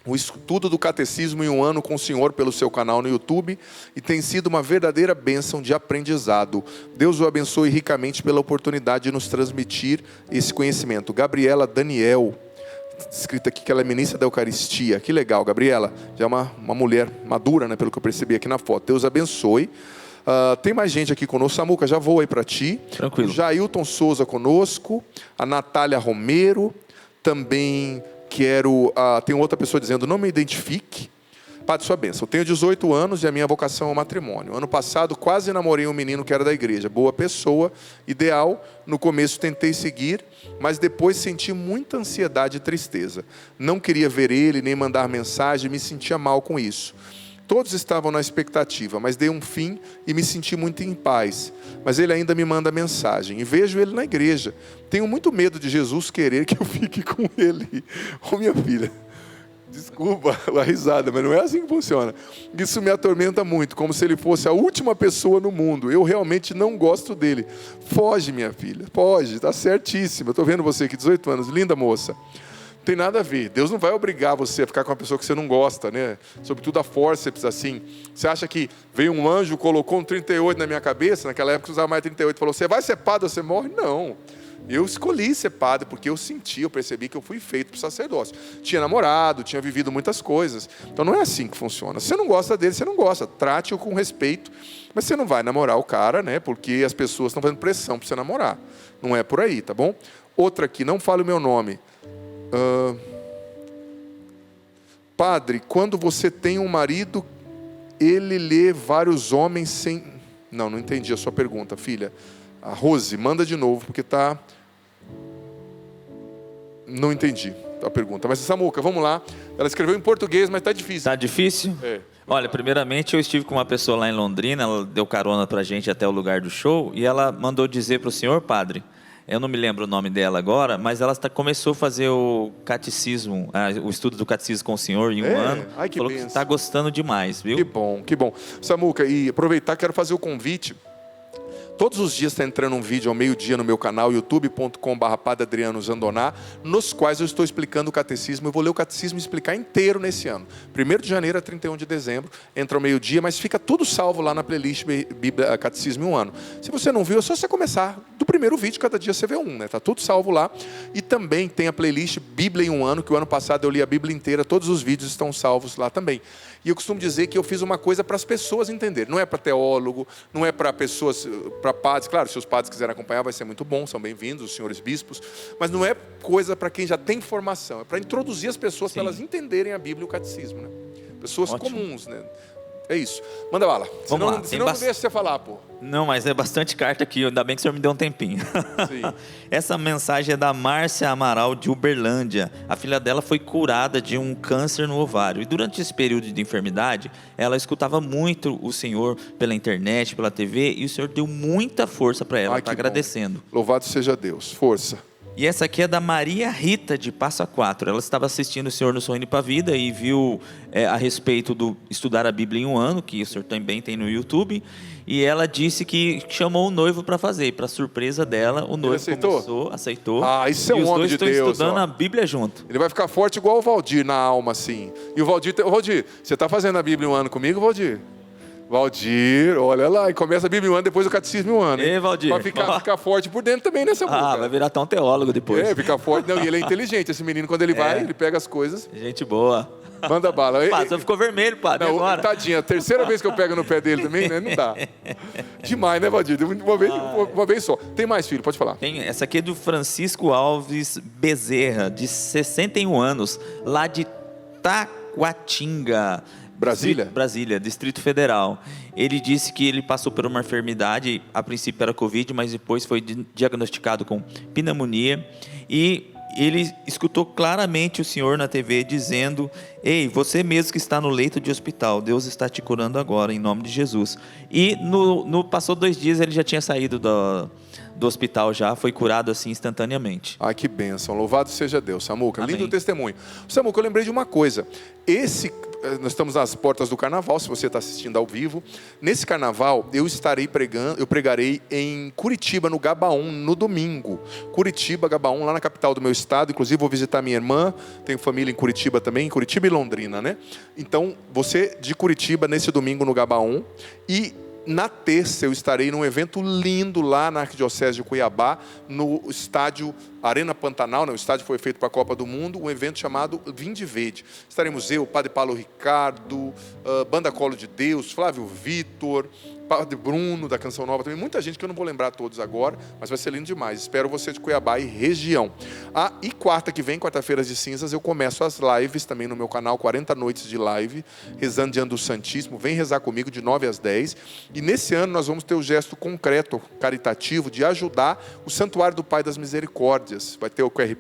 o estudo do catecismo em um ano com o senhor pelo seu canal no YouTube e tem sido uma verdadeira bênção de aprendizado. Deus o abençoe ricamente pela oportunidade de nos transmitir esse conhecimento. Gabriela Daniel, escrita aqui que ela é ministra da Eucaristia. Que legal, Gabriela. Já é uma mulher madura, né, pelo que eu percebi aqui na foto. Deus abençoe. Tem mais gente aqui conosco. Samuca, já vou aí para ti. Tranquilo. O Jailton Souza conosco. A Natália Romero. Também quero... tem outra pessoa dizendo: não me identifique. Padre, sua bênção. Eu tenho 18 anos e a minha vocação é o matrimônio. Ano passado quase namorei um menino que era da igreja. Boa pessoa, ideal. No começo tentei seguir, mas depois senti muita ansiedade e tristeza. Não queria ver ele, nem mandar mensagem, me sentia mal com isso. Todos estavam na expectativa, mas dei um fim e me senti muito em paz. Mas ele ainda me manda mensagem e vejo ele na igreja. Tenho muito medo de Jesus querer que eu fique com ele. Ô minha filha, desculpa a risada, mas não é assim que funciona. Isso me atormenta muito, como se ele fosse a última pessoa no mundo. Eu realmente não gosto dele. Foge, minha filha, foge, está certíssima. Eu estou vendo você aqui, 18 anos, linda moça. Não tem nada a ver. Deus não vai obrigar você a ficar com uma pessoa que você não gosta, né? Sobretudo a fórceps, assim. Você acha que veio um anjo, colocou um 38 na minha cabeça, naquela época eu usava mais 38, falou: você vai ser padre ou você morre? Não. Eu escolhi ser padre porque eu senti, eu percebi que eu fui feito para o sacerdócio. Tinha namorado, tinha vivido muitas coisas. Então não é assim que funciona. Se você não gosta dele, você não gosta. Trate-o com respeito. Mas você não vai namorar o cara, né? Porque as pessoas estão fazendo pressão para você namorar. Não é por aí, tá bom? Outra aqui, não fale o meu nome. Padre, quando você tem um marido, ele lê vários homens sem... Não entendi a sua pergunta, filha. A Rose, manda de novo, porque tá... Não entendi a pergunta. Mas Samuca, vamos lá. Ela escreveu em português, mas tá difícil. Tá difícil? É. Olha, primeiramente eu estive com uma pessoa lá em Londrina, ela deu carona pra gente até o lugar do show, e ela mandou dizer pro senhor, padre, eu não me lembro o nome dela agora, mas ela começou a fazer o catecismo, o estudo do catecismo com o senhor em um ano. Ai, que falou que está gostando demais, viu? Que bom, que bom. Samuca, e aproveitar, quero fazer o convite. Todos os dias está entrando um vídeo ao meio-dia no meu canal, youtube.com/Padre Adriano Zandoná, nos quais eu estou explicando o catecismo. Eu vou ler o catecismo e explicar inteiro nesse ano. 1º de janeiro a 31 de dezembro, entra ao meio-dia, mas fica tudo salvo lá na playlist Bíblia, Catecismo em um ano. Se você não viu, é só você começar do primeiro vídeo, cada dia você vê um, né? Está tudo salvo lá. E também tem a playlist Bíblia em um ano, que o ano passado eu li a Bíblia inteira, todos os vídeos estão salvos lá também. E eu costumo dizer que eu fiz uma coisa para as pessoas entenderem. Não é para teólogo, não é para pessoas, para padres. Claro, se os padres quiserem acompanhar, vai ser muito bom, são bem-vindos, os senhores bispos. Mas não é coisa para quem já tem formação, é para introduzir as pessoas, para elas entenderem a Bíblia e o catecismo, né? Pessoas comuns, né? É isso. Manda bala. Vamos lá. Senão não deixa você falar, pô. Não, mas é bastante carta aqui, ainda bem que o senhor me deu um tempinho. Sim. Essa mensagem é da Márcia Amaral de Uberlândia. A filha dela foi curada de um câncer no ovário. E durante esse período de enfermidade, ela escutava muito o senhor pela internet, pela TV, e o senhor deu muita força para ela. Está agradecendo. Louvado seja Deus. Força. E essa aqui é da Maria Rita de Passa Quatro. Ela estava assistindo o Senhor no Sorrindo para a Vida e viu a respeito do estudar a Bíblia em um ano, que o senhor também tem no YouTube. E ela disse que chamou o noivo para fazer. E para surpresa dela, o noivo aceitou. Ah, isso é um homem de Deus. E os dois estão estudando a Bíblia junto. Ele vai ficar forte igual o Valdir na alma, assim. E o Valdir, você está fazendo a Bíblia em um ano comigo, Valdir? Valdir, olha lá, e começa a Bíblia em um ano, depois o catecismo em um ano. Ei, Valdir. Pra ficar forte por dentro também nessa boca. Vai virar até um teólogo depois. Ficar forte. Não, e ele é inteligente, esse menino, quando ele vai, ele pega as coisas. Gente boa. Manda bala. Padre, você ficou vermelho, padre, não, agora. Tadinha, terceira vez que eu pego no pé dele também, né? Não dá. Demais, né, Valdir? Uma vez só. Tem mais, filho? Pode falar. Tem, essa aqui é do Francisco Alves Bezerra, de 61 anos, lá de Taquatinga. Brasília, Distrito Federal. Ele disse que ele passou por uma enfermidade, a princípio era Covid, mas depois foi diagnosticado com pneumonia. E ele escutou claramente o senhor na TV dizendo: ei, você mesmo que está no leito de hospital, Deus está te curando agora, em nome de Jesus. E passou 2 dias, ele já tinha saído do hospital já, foi curado assim instantaneamente. Que bênção, louvado seja Deus. Samuca, Amém. Lindo testemunho. Samuca, eu lembrei de uma coisa, nós estamos às portas do carnaval, se você está assistindo ao vivo. Nesse carnaval, eu pregarei em Curitiba, no Gabaon, no domingo. Curitiba, Gabaon, lá na capital do meu estado. Inclusive, vou visitar minha irmã, tenho família em Curitiba também, Curitiba e Londrina, né? Então, você de Curitiba, nesse domingo no Gabaon. E na terça eu estarei num evento lindo lá na Arquidiocese de Cuiabá, no estádio Arena Pantanal, né? O estádio foi feito para a Copa do Mundo, um evento chamado Vinde Verde. Estaremos eu, o Padre Paulo Ricardo, Banda Colo de Deus, Flávio Vitor, Padre Bruno da Canção Nova também, muita gente que eu não vou lembrar todos agora, mas vai ser lindo demais. Espero você de Cuiabá e região. E quarta que vem, quarta-feiras de cinzas, eu começo as lives também no meu canal, 40 noites de live, rezando diante do Santíssimo. Vem rezar comigo de 9 às 10. E nesse ano nós vamos ter o gesto concreto, caritativo, de ajudar o Santuário do Pai das Misericórdias. Vai ter o QR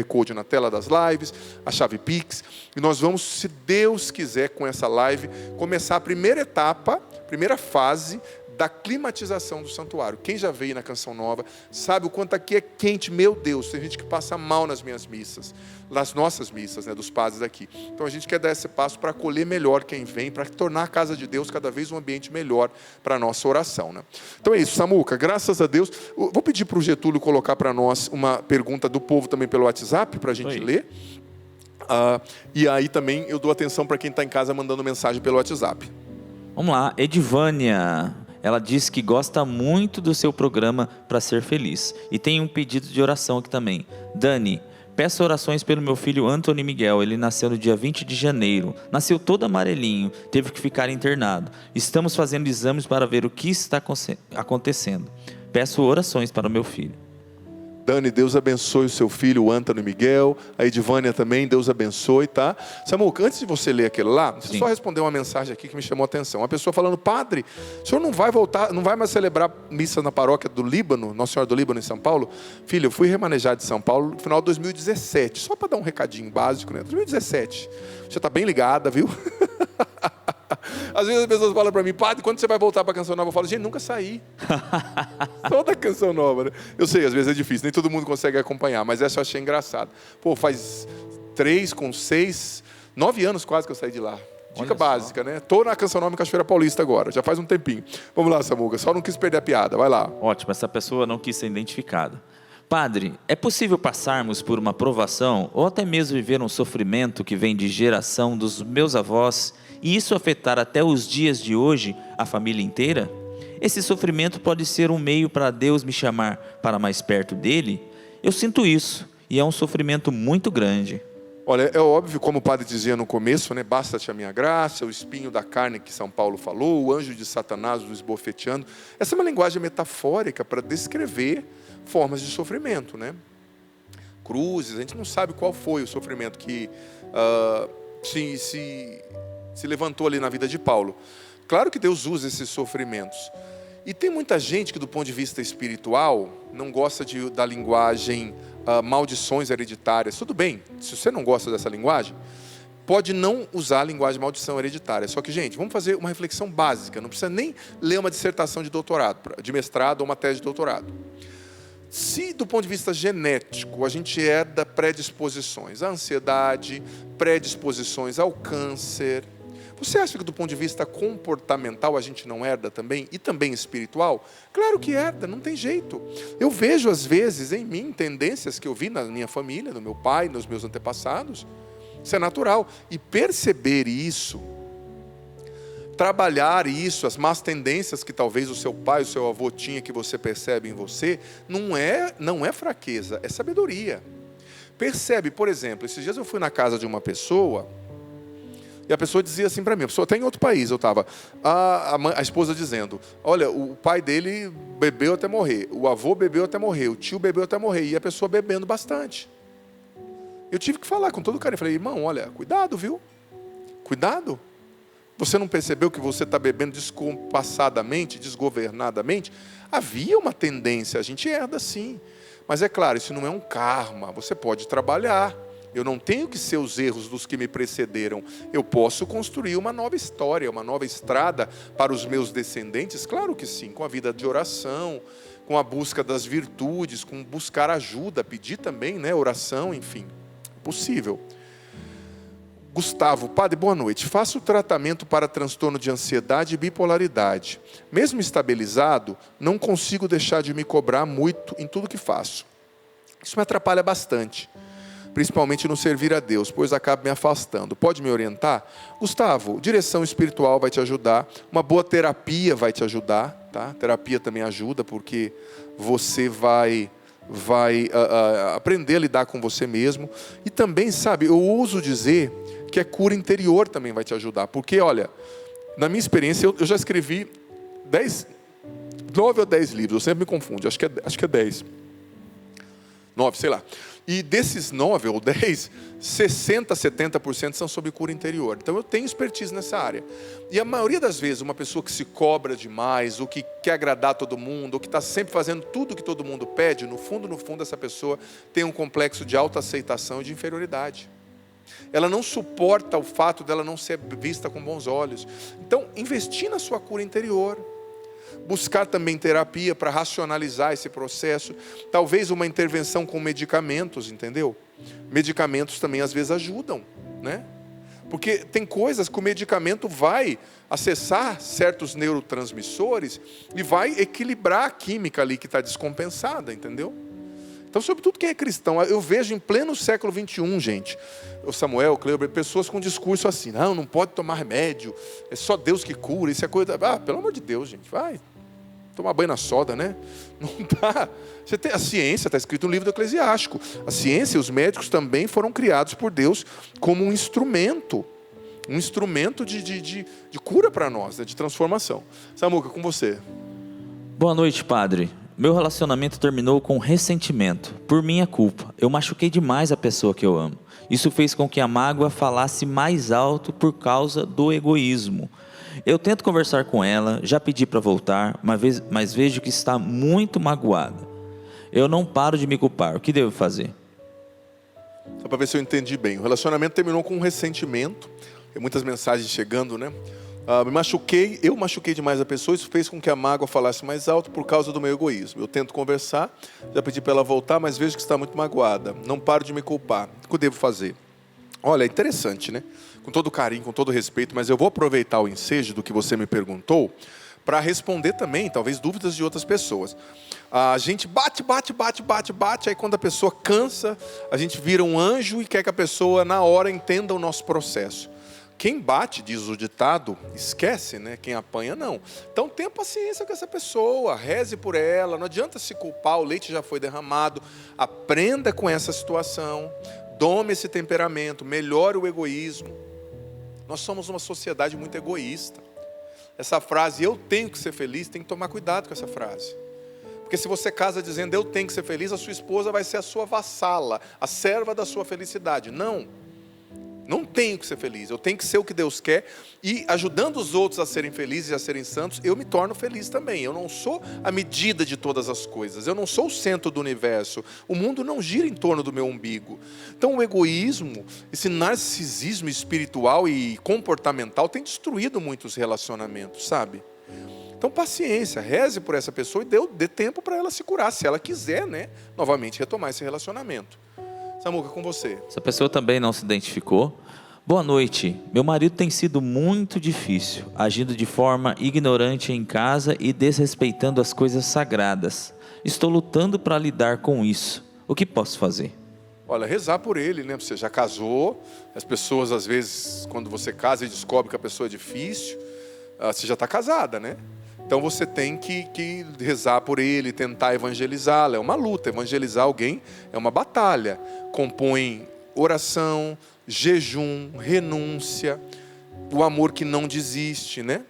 Code na tela das lives, a chave Pix. E nós vamos, se Deus quiser, com essa live, começar a primeira etapa, primeira fase da climatização do santuário. Quem já veio na Canção Nova sabe o quanto aqui é quente. Meu Deus, tem gente que passa mal nas minhas missas, nas nossas missas, né, dos padres daqui. Então a gente quer dar esse passo para acolher melhor quem vem, para tornar a casa de Deus cada vez um ambiente melhor para a nossa oração, né? Então é isso, Samuca, graças a Deus. Vou pedir para o Getúlio colocar para nós uma pergunta do povo também pelo WhatsApp, para a gente ler. E aí também eu dou atenção para quem está em casa mandando mensagem pelo WhatsApp. Vamos lá, Edivânia. Ela diz que gosta muito do seu programa para ser feliz. E tem um pedido de oração aqui também. Dani, peço orações pelo meu filho Antônio Miguel. Ele nasceu no dia 20 de janeiro. Nasceu todo amarelinho. Teve que ficar internado. Estamos fazendo exames para ver o que está acontecendo. Peço orações para o meu filho. Dani, Deus abençoe o seu filho, o Antônio Miguel. A Edivânia também, Deus abençoe, tá? Samuca, antes de você ler aquilo lá, deixa eu só responder uma mensagem aqui que me chamou a atenção. Uma pessoa falando, padre, o senhor não vai voltar, não vai mais celebrar missa na paróquia do Líbano, Nossa Senhora do Líbano em São Paulo? Filho, eu fui remanejado de São Paulo no final de 2017, só para dar um recadinho básico, né? 2017. Você está bem ligada, viu? Às vezes as pessoas falam para mim, padre, quando você vai voltar para a Canção Nova? Eu falo, gente, nunca saí. Só da Canção Nova, né? Eu sei, às vezes é difícil, nem todo mundo consegue acompanhar, mas essa eu achei engraçado. Pô, faz 9 anos quase que eu saí de lá. Dica básica, né? Tô na Canção Nova em Cachoeira Paulista agora, já faz um tempinho. Vamos lá, Samuca, só não quis perder a piada, vai lá. Ótimo, essa pessoa não quis ser identificada. Padre, é possível passarmos por uma provação ou até mesmo viver um sofrimento que vem de geração dos meus avós e isso afetar até os dias de hoje a família inteira? Esse sofrimento pode ser um meio para Deus me chamar para mais perto dele? Eu sinto isso e é um sofrimento muito grande. Olha, é óbvio, como o padre dizia no começo, né? Basta-te a minha graça, o espinho da carne que São Paulo falou, o anjo de Satanás nos esbofeteando. Essa é uma linguagem metafórica para descrever formas de sofrimento, né? Cruzes, a gente não sabe qual foi o sofrimento que se levantou ali na vida de Paulo. Claro que Deus usa esses sofrimentos. E tem muita gente que, do ponto de vista espiritual, não gosta da linguagem maldições hereditárias. Tudo bem, se você não gosta dessa linguagem, pode não usar a linguagem maldição hereditária. Só que, gente, vamos fazer uma reflexão básica. Não precisa nem ler uma dissertação de doutorado, de mestrado ou uma tese de doutorado. Se, do ponto de vista genético, a gente herda predisposições à ansiedade, predisposições ao câncer, você acha que do ponto de vista comportamental a gente não herda também? E também espiritual? Claro que herda, não tem jeito. Eu vejo às vezes em mim tendências que eu vi na minha família, no meu pai, nos meus antepassados. Isso é natural. E perceber isso, trabalhar isso, as más tendências que talvez o seu pai, o seu avô tinha, que você percebe em você, não é fraqueza, é sabedoria. Percebe, por exemplo, esses dias eu fui na casa de uma pessoa, e a pessoa dizia assim para mim, a pessoa até em outro país, eu estava, a esposa dizendo, olha, o pai dele bebeu até morrer, o avô bebeu até morrer, o tio bebeu até morrer, e a pessoa bebendo bastante. Eu tive que falar com todo carinho, falei, irmão, olha, cuidado, viu? Cuidado. Você não percebeu que você está bebendo descompassadamente, desgovernadamente? Havia uma tendência, a gente herda sim. Mas é claro, isso não é um karma, você pode trabalhar. Eu não tenho que ser os erros dos que me precederam. Eu posso construir uma nova história, uma nova estrada para os meus descendentes? Claro que sim, com a vida de oração, com a busca das virtudes, com buscar ajuda, pedir também, né, oração, enfim, possível. Gustavo, padre, boa noite. Faço o tratamento para transtorno de ansiedade e bipolaridade. Mesmo estabilizado, não consigo deixar de me cobrar muito em tudo que faço. Isso me atrapalha bastante, principalmente no servir a Deus, pois acabo me afastando. Pode me orientar? Gustavo, direção espiritual vai te ajudar, uma boa terapia vai te ajudar, tá? Terapia também ajuda, porque você vai aprender a lidar com você mesmo. E também, sabe, eu ouso dizer que a cura interior também vai te ajudar. Porque, olha, na minha experiência, eu já escrevi 9 ou 10 livros, eu sempre me confundo, acho que é 10. 9, sei lá. E desses 9 ou 10, 60%, 70% são sobre cura interior. Então eu tenho expertise nessa área. E a maioria das vezes, uma pessoa que se cobra demais, ou que quer agradar todo mundo, ou que está sempre fazendo tudo que todo mundo pede, no fundo, essa pessoa tem um complexo de autoaceitação e de inferioridade. Ela não suporta o fato dela não ser vista com bons olhos. Então, investir na sua cura interior. Buscar também terapia para racionalizar esse processo. Talvez uma intervenção com medicamentos, entendeu? Medicamentos também às vezes ajudam, né? Porque tem coisas que o medicamento vai acessar certos neurotransmissores e vai equilibrar a química ali que está descompensada, entendeu? Então, sobretudo quem é cristão, eu vejo em pleno século XXI, gente, o Samuel, o Cleber, pessoas com discurso assim, não pode tomar remédio, é só Deus que cura, isso é coisa... pelo amor de Deus, gente, vai tomar banho na soda, né? Não dá. Você tem a ciência, está escrito no livro do Eclesiástico, a ciência e os médicos também foram criados por Deus como um instrumento de cura para nós, né? De transformação. Samuca, com você. Boa noite, padre. Meu relacionamento terminou com ressentimento, por minha culpa. Eu machuquei demais a pessoa que eu amo. Isso fez com que a mágoa falasse mais alto por causa do egoísmo. Eu tento conversar com ela, já pedi para voltar, mas vejo que está muito magoada. Eu não paro de me culpar. O que devo fazer? Só para ver se eu entendi bem. O relacionamento terminou com um ressentimento. Tem muitas mensagens chegando, né? Eu machuquei demais a pessoa, isso fez com que a mágoa falasse mais alto por causa do meu egoísmo. Eu tento conversar, já pedi para ela voltar, mas vejo que está muito magoada. Não paro de me culpar. O que eu devo fazer? Olha, é interessante, né? Com todo carinho, com todo respeito, mas eu vou aproveitar o ensejo do que você me perguntou para responder também, talvez, dúvidas de outras pessoas. A gente bate, aí quando a pessoa cansa, a gente vira um anjo e quer que a pessoa, na hora, entenda o nosso processo. Quem bate, diz o ditado, esquece, né? Quem apanha, não. Então tenha paciência com essa pessoa, reze por ela, não adianta se culpar, o leite já foi derramado. Aprenda com essa situação, dome esse temperamento, melhore o egoísmo. Nós somos uma sociedade muito egoísta. Essa frase, eu tenho que ser feliz, tem que tomar cuidado com essa frase. Porque se você casa dizendo, eu tenho que ser feliz, a sua esposa vai ser a sua vassala, a serva da sua felicidade. Não tenho que ser feliz, eu tenho que ser o que Deus quer, e ajudando os outros a serem felizes e a serem santos, eu me torno feliz também. Eu não sou a medida de todas as coisas, eu não sou o centro do universo, o mundo não gira em torno do meu umbigo. Então o egoísmo, esse narcisismo espiritual e comportamental tem destruído muitos relacionamentos, sabe? Então paciência, reze por essa pessoa e dê tempo para ela se curar, se ela quiser, né, novamente retomar esse relacionamento. Samuca, com você. Essa pessoa também não se identificou. Boa noite. Meu marido tem sido muito difícil, agindo de forma ignorante em casa e desrespeitando as coisas sagradas. Estou lutando para lidar com isso. O que posso fazer? Olha, rezar por ele, né? Você já casou. As pessoas, às vezes, quando você casa e descobre que a pessoa é difícil, você já está casada, né? Então você tem que rezar por ele, tentar evangelizá-lo. É uma luta, evangelizar alguém é uma batalha. Compõe oração, jejum, renúncia, o amor que não desiste, né?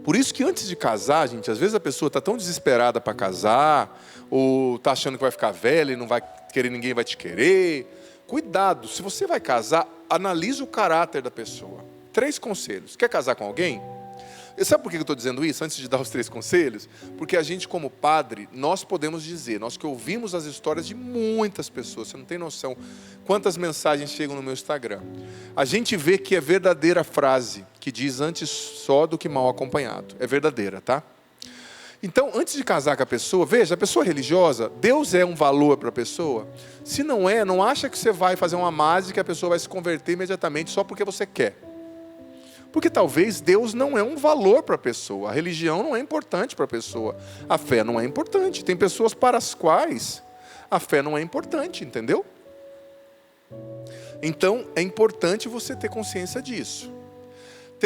Por isso que antes de casar, gente, às vezes a pessoa está tão desesperada para casar, ou está achando que vai ficar velha e não vai querer, ninguém vai te querer. Cuidado, se você vai casar, analise o caráter da pessoa. 3 conselhos. Quer casar com alguém? Sabe por que eu estou dizendo isso, antes de dar os 3 conselhos? Porque a gente, como padre, nós podemos dizer, nós que ouvimos as histórias de muitas pessoas, você não tem noção quantas mensagens chegam no meu Instagram. A gente vê que é verdadeira a frase que diz antes só do que mal acompanhado. É verdadeira, tá? Então, antes de casar com a pessoa, veja, a pessoa religiosa, Deus é um valor para a pessoa? Se não é, não acha que você vai fazer uma mágica e a pessoa vai se converter imediatamente só porque você quer. Porque talvez Deus não é um valor para a pessoa, a religião não é importante para a pessoa, a fé não é importante. Tem pessoas para as quais a fé não é importante, entendeu? Então, é importante você ter consciência disso.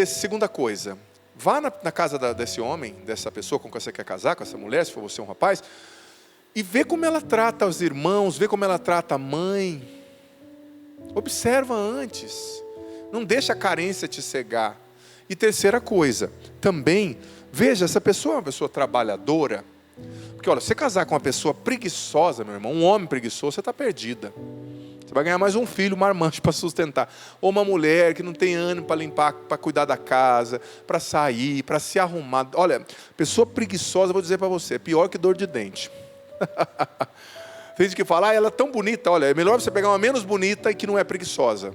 Segunda coisa, vá na casa desse homem, dessa pessoa com quem você quer casar, com essa mulher, se for você um rapaz, e vê como ela trata os irmãos, vê como ela trata a mãe. Observa antes. Não deixa a carência te cegar. E terceira coisa, também, veja, essa pessoa é uma pessoa trabalhadora. Porque olha, você casar com uma pessoa preguiçosa, meu irmão, um homem preguiçoso, você está perdida. Você vai ganhar mais um filho marmanjo para sustentar. Ou uma mulher que não tem ânimo para limpar, para cuidar da casa, para sair, para se arrumar. Olha, pessoa preguiçosa, vou dizer para você, é pior que dor de dente. Tem gente que fala, ela é tão bonita. Olha, é melhor você pegar uma menos bonita e que não é preguiçosa.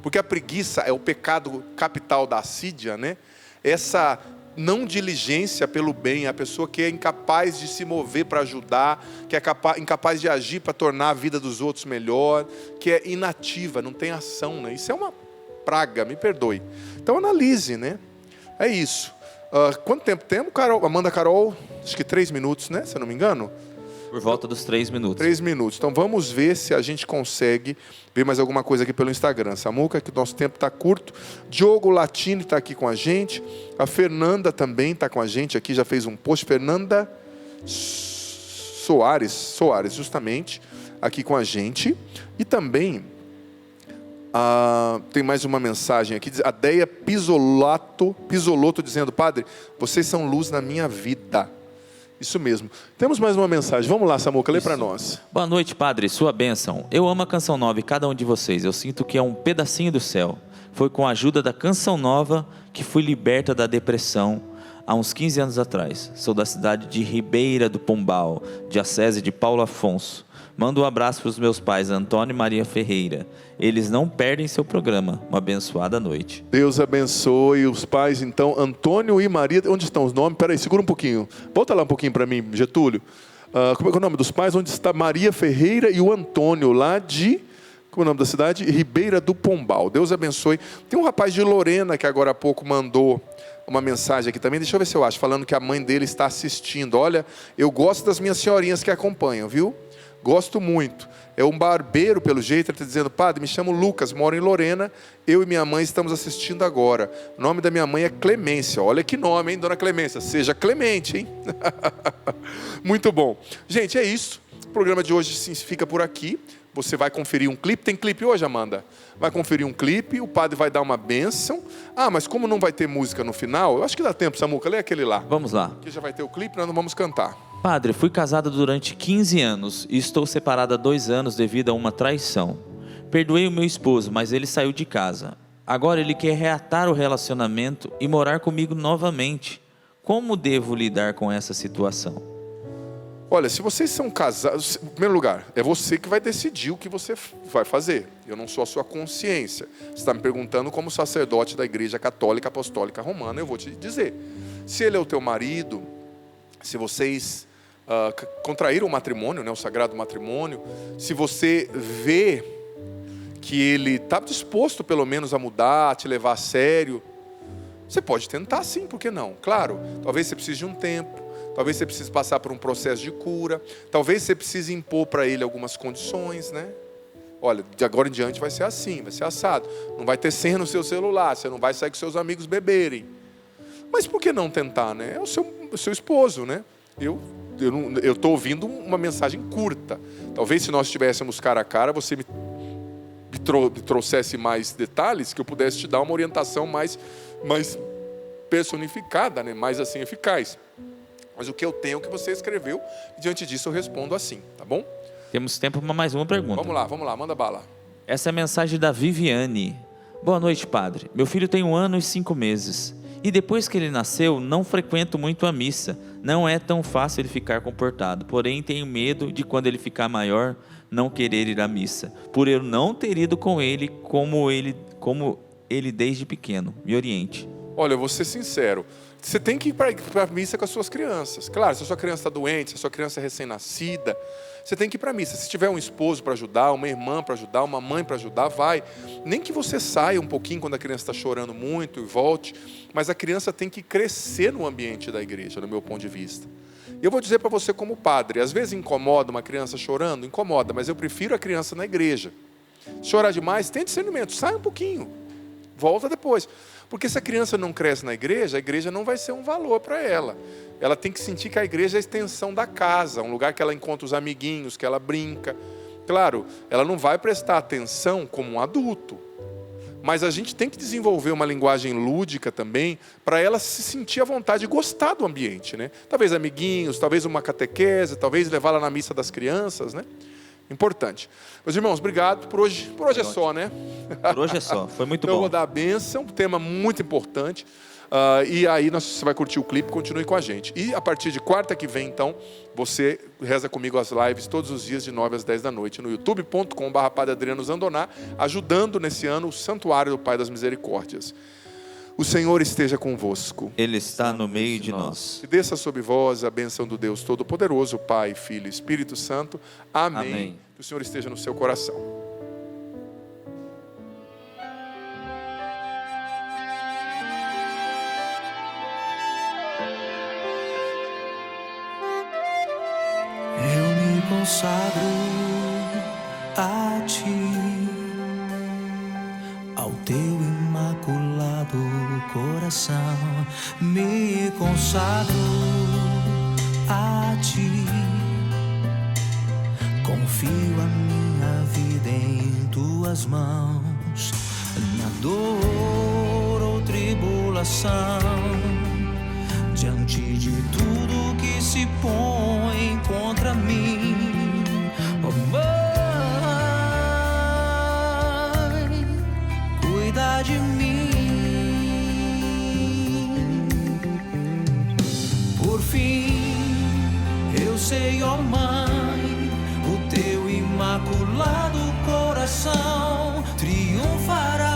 Porque a preguiça é o pecado capital da assídia, né? Essa não diligência pelo bem, a pessoa que é incapaz de se mover para ajudar, que é incapaz de agir para tornar a vida dos outros melhor, que é inativa, não tem ação, né? Isso é uma praga, me perdoe. Então analise, né? É isso. Quanto tempo temos, Carol? Amanda Carol, acho que 3 minutos, né? Se eu não me engano. Por volta dos 3 minutos. 3 minutos. Então vamos ver se a gente consegue ver mais alguma coisa aqui pelo Instagram. Samuca, que nosso tempo está curto. Diogo Latini está aqui com a gente. A Fernanda também está com a gente aqui, já fez um post. Fernanda Soares, justamente, aqui com a gente. E também tem mais uma mensagem aqui. A Deia Pisolotto dizendo, Padre, vocês são luz na minha vida. Isso mesmo. Temos mais uma mensagem. Vamos lá, Samuca, lê para nós. Boa noite, Padre, sua bênção. Eu amo a Canção Nova e cada um de vocês. Eu sinto que é um pedacinho do céu. Foi com a ajuda da Canção Nova que fui liberta da depressão há uns 15 anos atrás. Sou da cidade de Ribeira do Pombal, diocese de Paulo Afonso. Mando um abraço para os meus pais, Antônio e Maria Ferreira. Eles não perdem seu programa. Uma abençoada noite. Deus abençoe os pais, então, Antônio e Maria. Onde estão os nomes? Peraí, segura um pouquinho. Volta lá um pouquinho para mim, Getúlio. Como é que é o nome dos pais? Onde está Maria Ferreira e o Antônio, lá de... Como é o nome da cidade? Ribeira do Pombal. Deus abençoe. Tem um rapaz de Lorena que agora há pouco mandou uma mensagem aqui também. Deixa eu ver se eu acho. Falando que a mãe dele está assistindo. Olha, eu gosto das minhas senhorinhas que acompanham, viu? Gosto muito. É um barbeiro, pelo jeito, ele está dizendo, Padre, me chamo Lucas, moro em Lorena, eu e minha mãe estamos assistindo agora. O nome da minha mãe é Clemência. Olha que nome, hein, dona Clemência? Seja clemente, hein? Muito bom. Gente, é isso. O programa de hoje fica por aqui. Você vai conferir um clipe. Tem clipe hoje, Amanda? Vai conferir um clipe, o padre vai dar uma bênção. Mas como não vai ter música no final, eu acho que dá tempo, Samuca, lê aquele lá. Vamos lá. Que já vai ter o clipe, nós não vamos cantar. Padre, fui casada durante 15 anos e estou separada há 2 anos devido a uma traição. Perdoei o meu esposo, mas ele saiu de casa. Agora ele quer reatar o relacionamento e morar comigo novamente. Como devo lidar com essa situação? Olha, se vocês são casados, em primeiro lugar, é você que vai decidir o que você vai fazer. Eu não sou a sua consciência. Você está me perguntando como sacerdote da Igreja Católica Apostólica Romana, eu vou te dizer. Se ele é o teu marido, se vocês contraíram o matrimônio, né, o sagrado matrimônio, se você vê que ele está disposto pelo menos a mudar, a te levar a sério, você pode tentar sim, por que não? Claro, talvez você precise de um tempo, talvez você precise passar por um processo de cura, talvez você precise impor para ele algumas condições, né? Olha, de agora em diante vai ser assim, vai ser assado, não vai ter senha no seu celular, você não vai sair com seus amigos beberem. Mas por que não tentar, né? É o seu esposo, né? Eu estou ouvindo uma mensagem curta. Talvez se nós estivéssemos cara a cara, você me trouxesse mais detalhes, que eu pudesse te dar uma orientação mais personificada, né? Mais assim, eficaz. Mas o que eu tenho é o que você escreveu, e diante disso eu respondo assim, tá bom? Temos tempo para mais uma pergunta. Vamos lá, manda bala. Essa é a mensagem da Viviane. Boa noite, Padre. Meu filho tem 1 ano e 5 meses. E depois que ele nasceu, não frequento muito a missa. Não é tão fácil ele ficar comportado. Porém, tenho medo de quando ele ficar maior, não querer ir à missa. Por eu não ter ido com ele como ele desde pequeno. Me oriente. Olha, eu vou ser sincero. Você tem que ir para a missa com as suas crianças. Claro, se a sua criança está doente, se a sua criança é recém-nascida, você tem que ir para a missa. Se tiver um esposo para ajudar, uma irmã para ajudar, uma mãe para ajudar, vai. Nem que você saia um pouquinho quando a criança está chorando muito e volte, mas a criança tem que crescer no ambiente da igreja, no meu ponto de vista. E eu vou dizer para você como padre, às vezes incomoda uma criança chorando, incomoda, mas eu prefiro a criança na igreja. Chorar demais, tem discernimento, sai um pouquinho, volta depois. Porque se a criança não cresce na igreja, a igreja não vai ser um valor para ela. Ela tem que sentir que a igreja é a extensão da casa, um lugar que ela encontra os amiguinhos, que ela brinca. Claro, ela não vai prestar atenção como um adulto. Mas a gente tem que desenvolver uma linguagem lúdica também, para ela se sentir à vontade e gostar do ambiente, né? Talvez amiguinhos, talvez uma catequese, talvez levá-la na missa das crianças, né? Importante. Meus irmãos, obrigado por hoje. Por hoje é só, né? Por hoje é só. Foi muito bom. Eu vou dar a bênção, um tema muito importante. E aí você vai curtir o clipe, continue com a gente. E a partir de quarta que vem, então, você reza comigo as lives todos os dias de 9 às 10 da noite no youtube.com/Padre Adriano Zandoná, ajudando nesse ano o Santuário do Pai das Misericórdias. O Senhor esteja convosco. Ele está no meio de nós. E desça sobre vós a bênção do Deus Todo-Poderoso, Pai, Filho e Espírito Santo. Amém. Amém. Que o Senhor esteja no seu coração. Eu me consagro a Ti, ao Teu imaculado coração. Me consagro a Ti, confio a minha vida em Tuas mãos. Na dor ou tribulação, diante de tudo que se põe contra mim, oh Mãe, cuida de mim. Por fim, eu sei, ó Mãe, o Teu imaculado coração triunfará.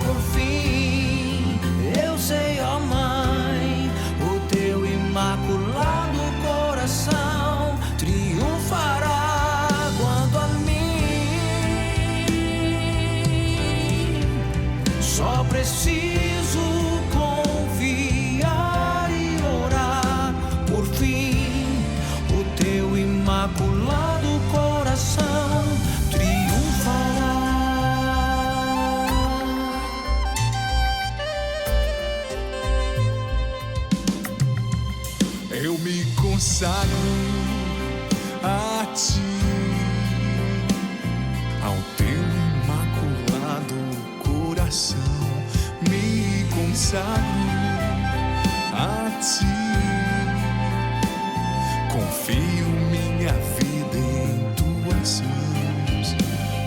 Por fim, eu sei, ó Mãe, o Teu imaculado coração triunfará. Quanto a mim, só preciso confiar e orar. Por fim, o Teu imaculado coração triunfará. Eu me consagro a Ti, ao Teu imaculado coração. Me consagro a Ti, confio minha vida em Tuas mãos.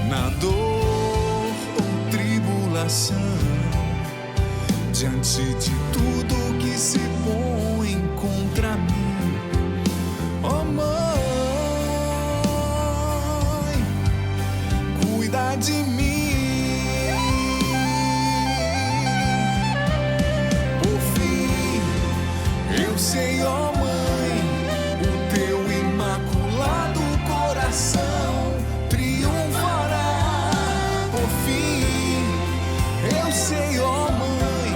Na dor ou tribulação, diante de tudo que se põe contra mim, oh Mãe, cuida de mim. Por fim, eu sei, ó Mãe, o Teu imaculado coração triunfará. Por fim, eu sei, ó Mãe,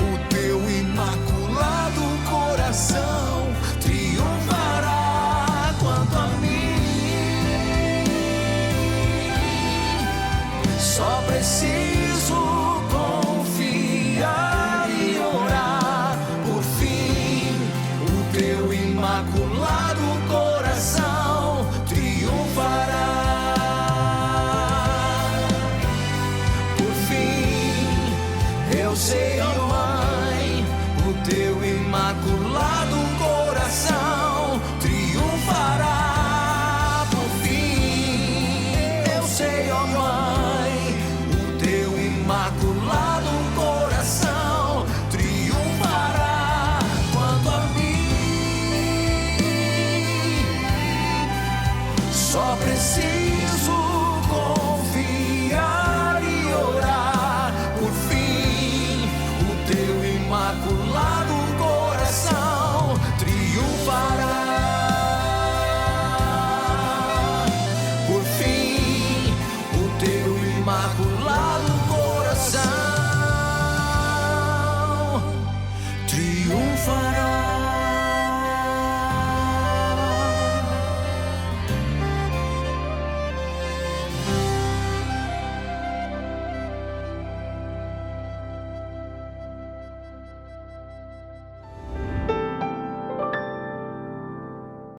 o Teu imaculado coração triunfará. Quanto a mim, só preciso confiar e orar. Por fim, o Teu imaculado coração triunfará. Por fim, eu sei, ó Mãe, o Teu imaculado